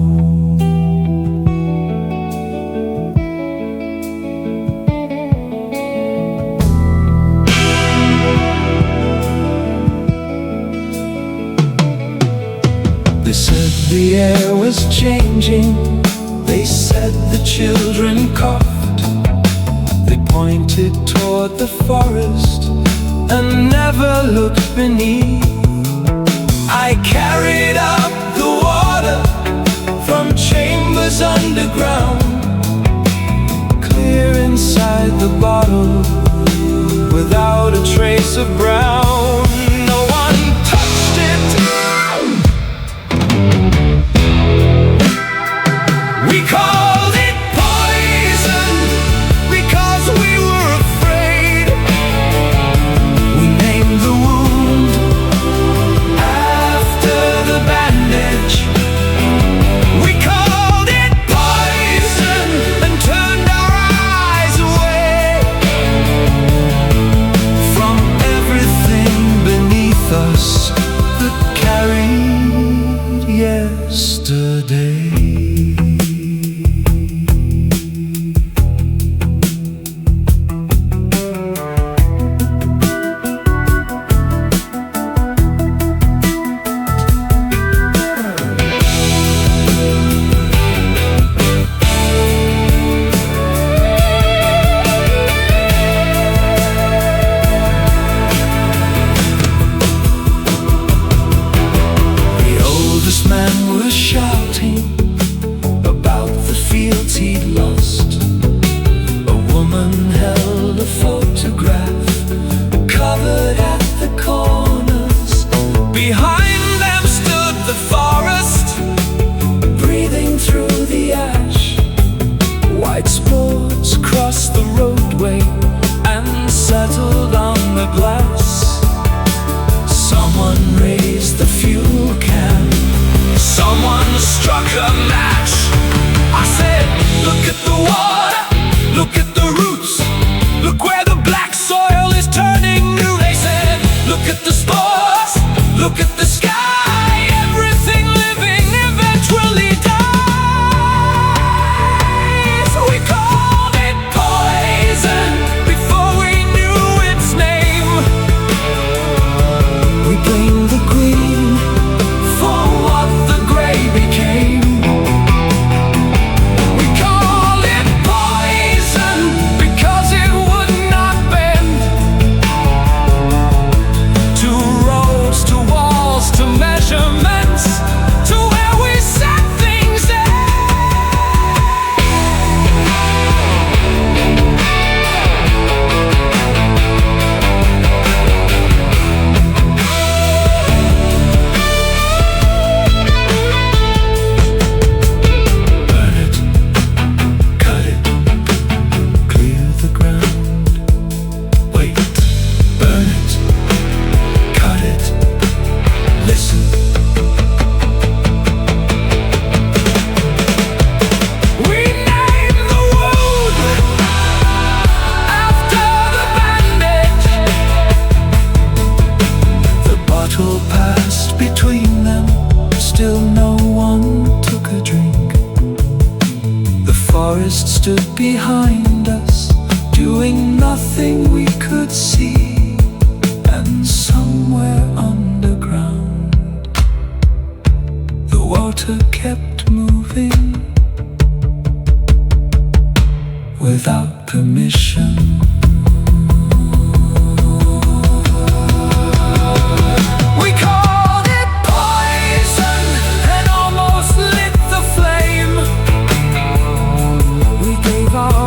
The air was changing. They said the children coughed. They pointed toward the forest and never looked beneath. I carried up the water from chambers underground, clear inside the bottle, without a trace of brown. No one touched it. We called it poison because we were afraid. We named the wound after the bandage. We called it poison and turned our eyes away from everything beneath us that carried yesterday. Shouting about the fields he'd lost. A woman held a photograph covered at the corners. Behind them stood the forest, breathing through the ash. White spores crossed the roadway and settled on the glass. Someone raised the fuel can. Someone struck a match. I said, look at the water, look at the roots, look where the black soil is turning new. They said, look at the spores, look at the sky. Everything living eventually dies. We called it poison before we knew its name. We blamed the green for what the gray became. We call it poison because it would not bend. To roads, to walls, to measurements, to where we set things Burn it, cut it, clear the ground. Wait, burn it, cut it, listen. We named the wound after the bandage. The bottle passed between them, still no one took a drink. The forest stood behind us, doing nothing we could see. And somewhere underground, the water kept moving without permission. We called it poison and almost lit the flame. We gave our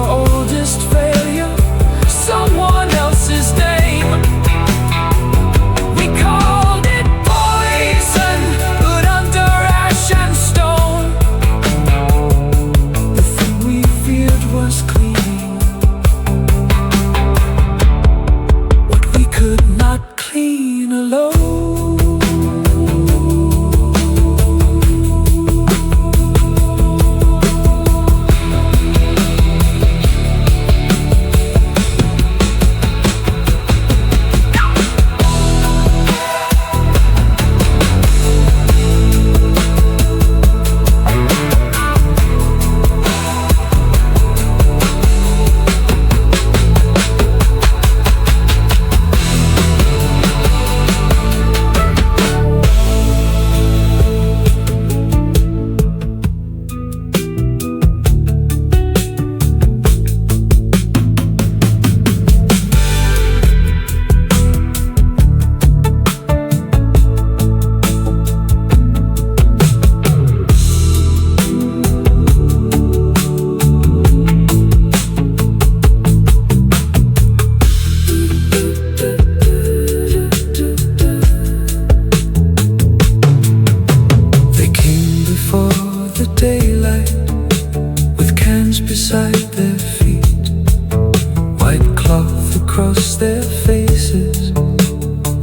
across their faces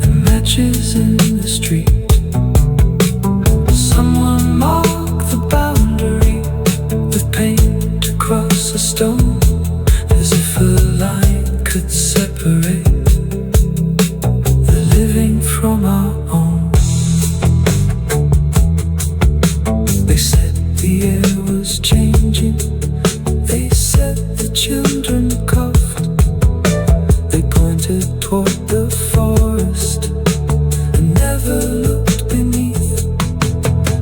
and matches in the street. Someone marked the boundary with paint across a stone, as if a line could separate the living from our own. They said the air was changing. They said the children coughed. They pointed toward the forest and never looked beneath.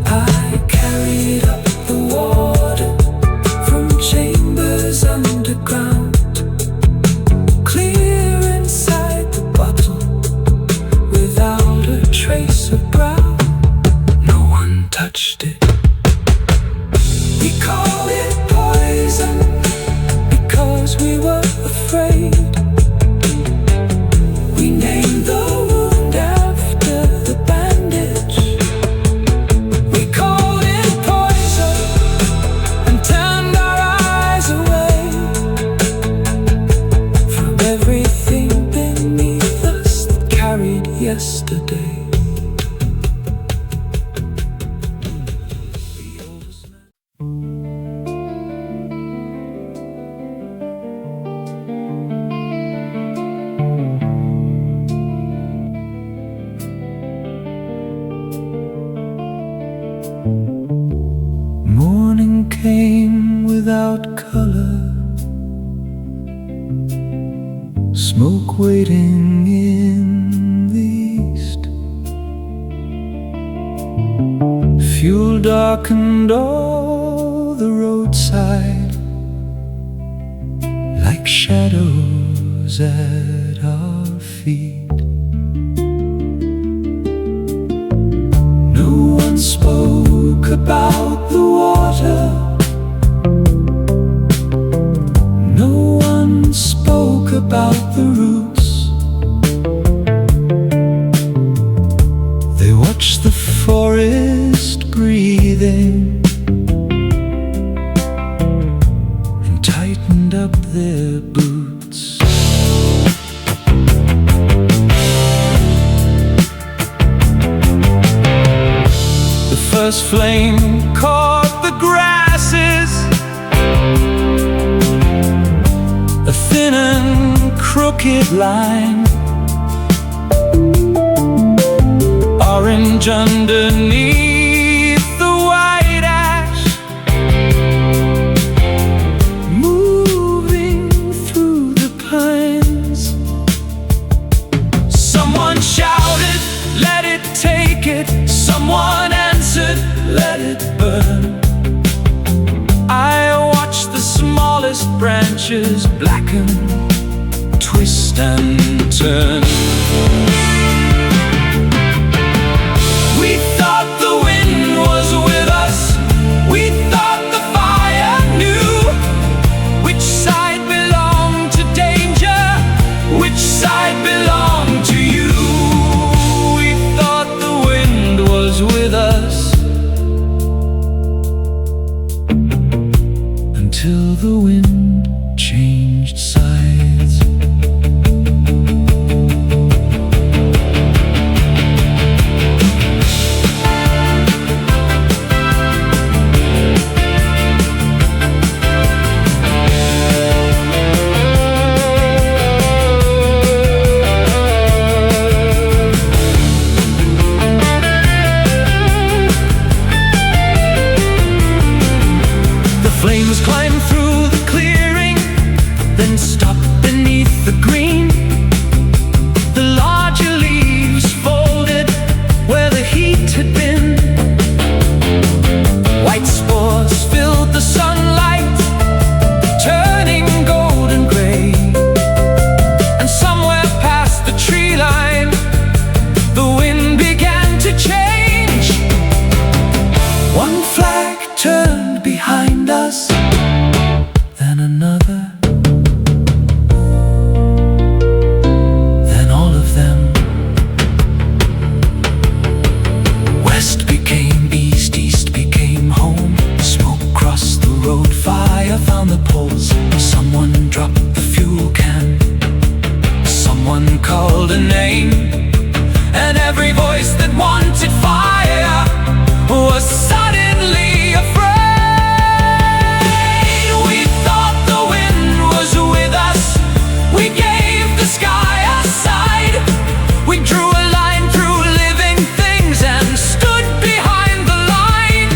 I carried up the water from chambers underground, clear inside the bottle, without a trace of brown. No one touched it. We called it poison because we were afraid. We named the wound after the bandage. We called it poison and turned our eyes away from everything beneath us that carried yesterday. Morning came without color, smoke waiting in the east. Fuel darkened all the roadside like shadows at our feet. No one spoke about the water. No one spoke about the roots. They watched the forest breathing and tightened up their boots. The first flame caught the grasses, a thin and crooked line, orange underneath the white ash, moving through the pines. Someone shouted, "Let it take it." Someone answered, "Let it burn." I watched the smallest branches blacken, twist and turn. We thought the wind was with us. We thought the fire knew which side belonged to danger, which side belonged to you. We thought the wind was with us, until the wind changed sides. someone called a name, and every voice that wanted fire was suddenly afraid. We thought the wind was with us. We gave the sky a side. We drew a line through living things and stood behind the line.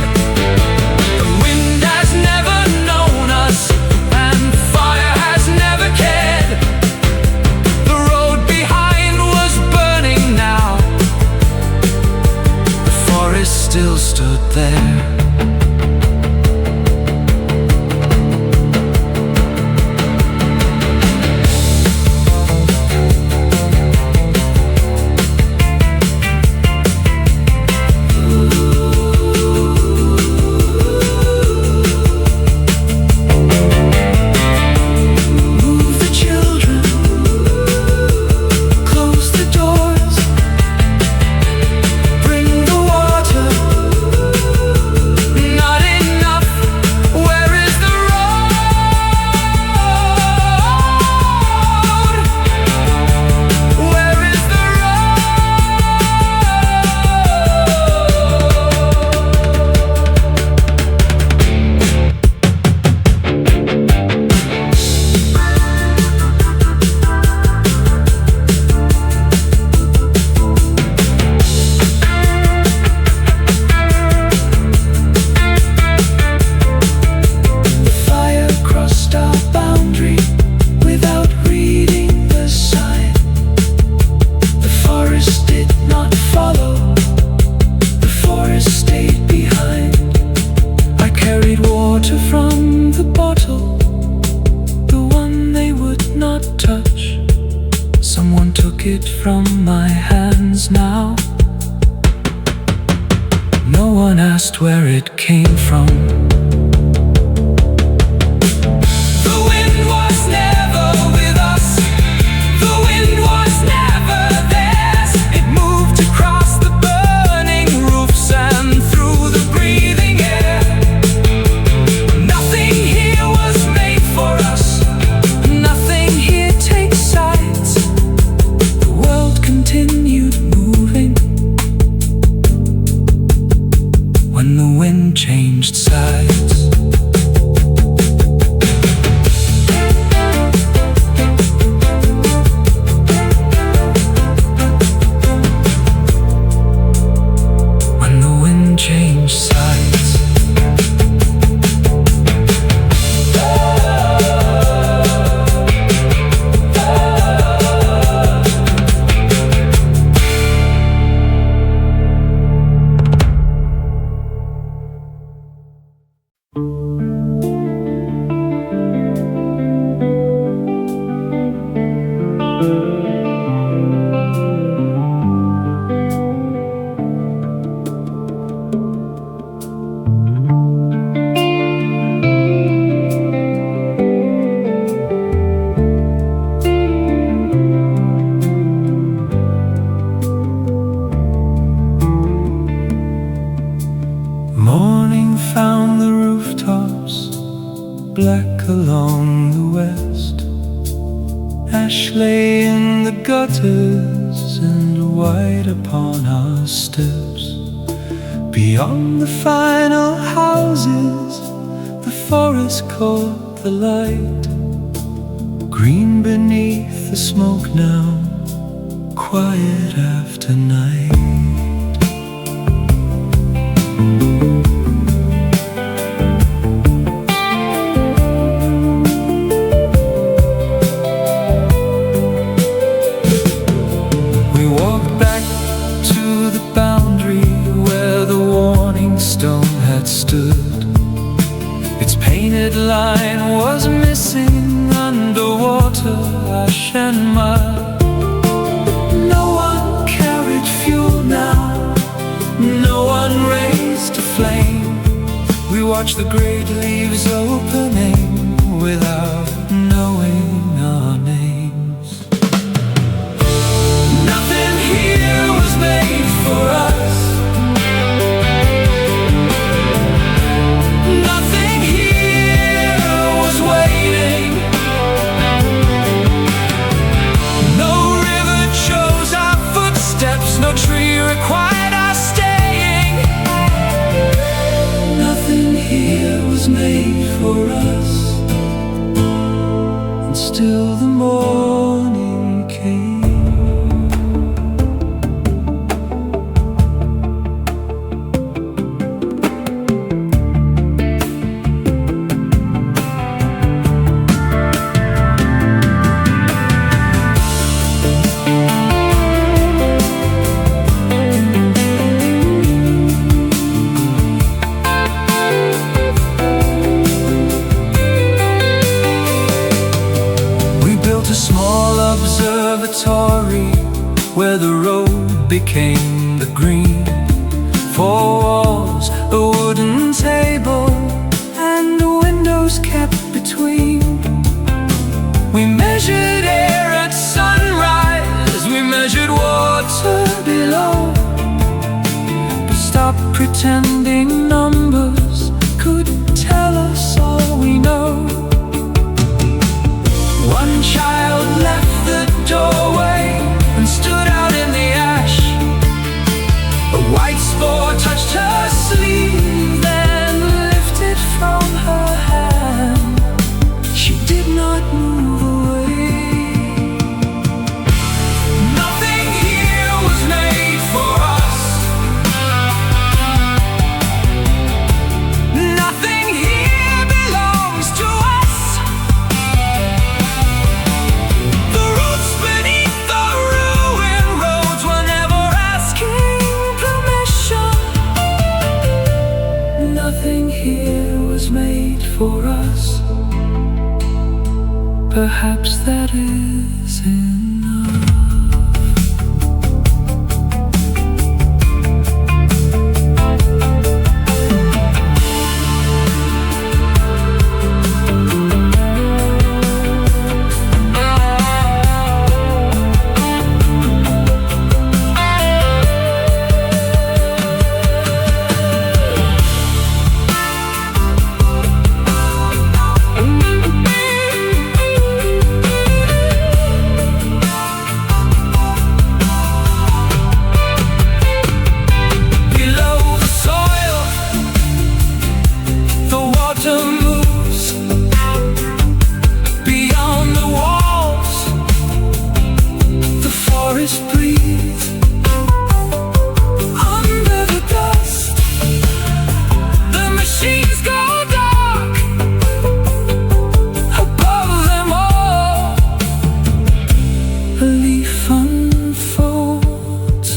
The wind has never known us, and fire has never cared. The road behind was burning now. The forest still stood there. From my hands now. No one asked where it came from. The wind was never with us. The wind was never theirs. It moved across the burning roofs and through the breathing air. Nothing here was made for us. Nothing here takes sides. Continued moving when the wind changed sides. When the wind changed sides. Morning found the rooftops black along the west. Ash lay in the gutters and white upon our steps. Beyond the final houses, the forest caught the light. Green beneath the smoke now, quiet after night. Stood. Its painted line was missing underwater, ash and mud. No one carried fuel now, no one raised a flame. We watched the great leaves opening without knowing our names. Nothing here was made for us. Nothing here was waiting. No for us, and still the morning came. Where the road became the green. Four walls, a wooden table, and the windows kept between. We measured air at sunrise, we measured water below. But stop pretending numbers could tell us all we know. One child left the doorway and stood out in the ash. A white spore touched her sleeve, then lifted from her hand. She did not move away. Nothing here was made for us. Nothing here belongs to us. The roots beneath the ruined roads were never asking permission. Nothing here was made for us. Perhaps that is enough. Moves beyond the walls. The forest breathes under the dust. The machines go dark above them all. A leaf unfolds.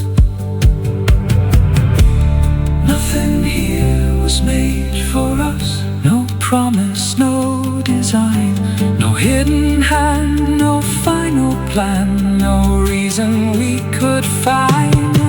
Nothing here was made for us. No promise, no design, no hidden hand, no final plan, no reason we could find.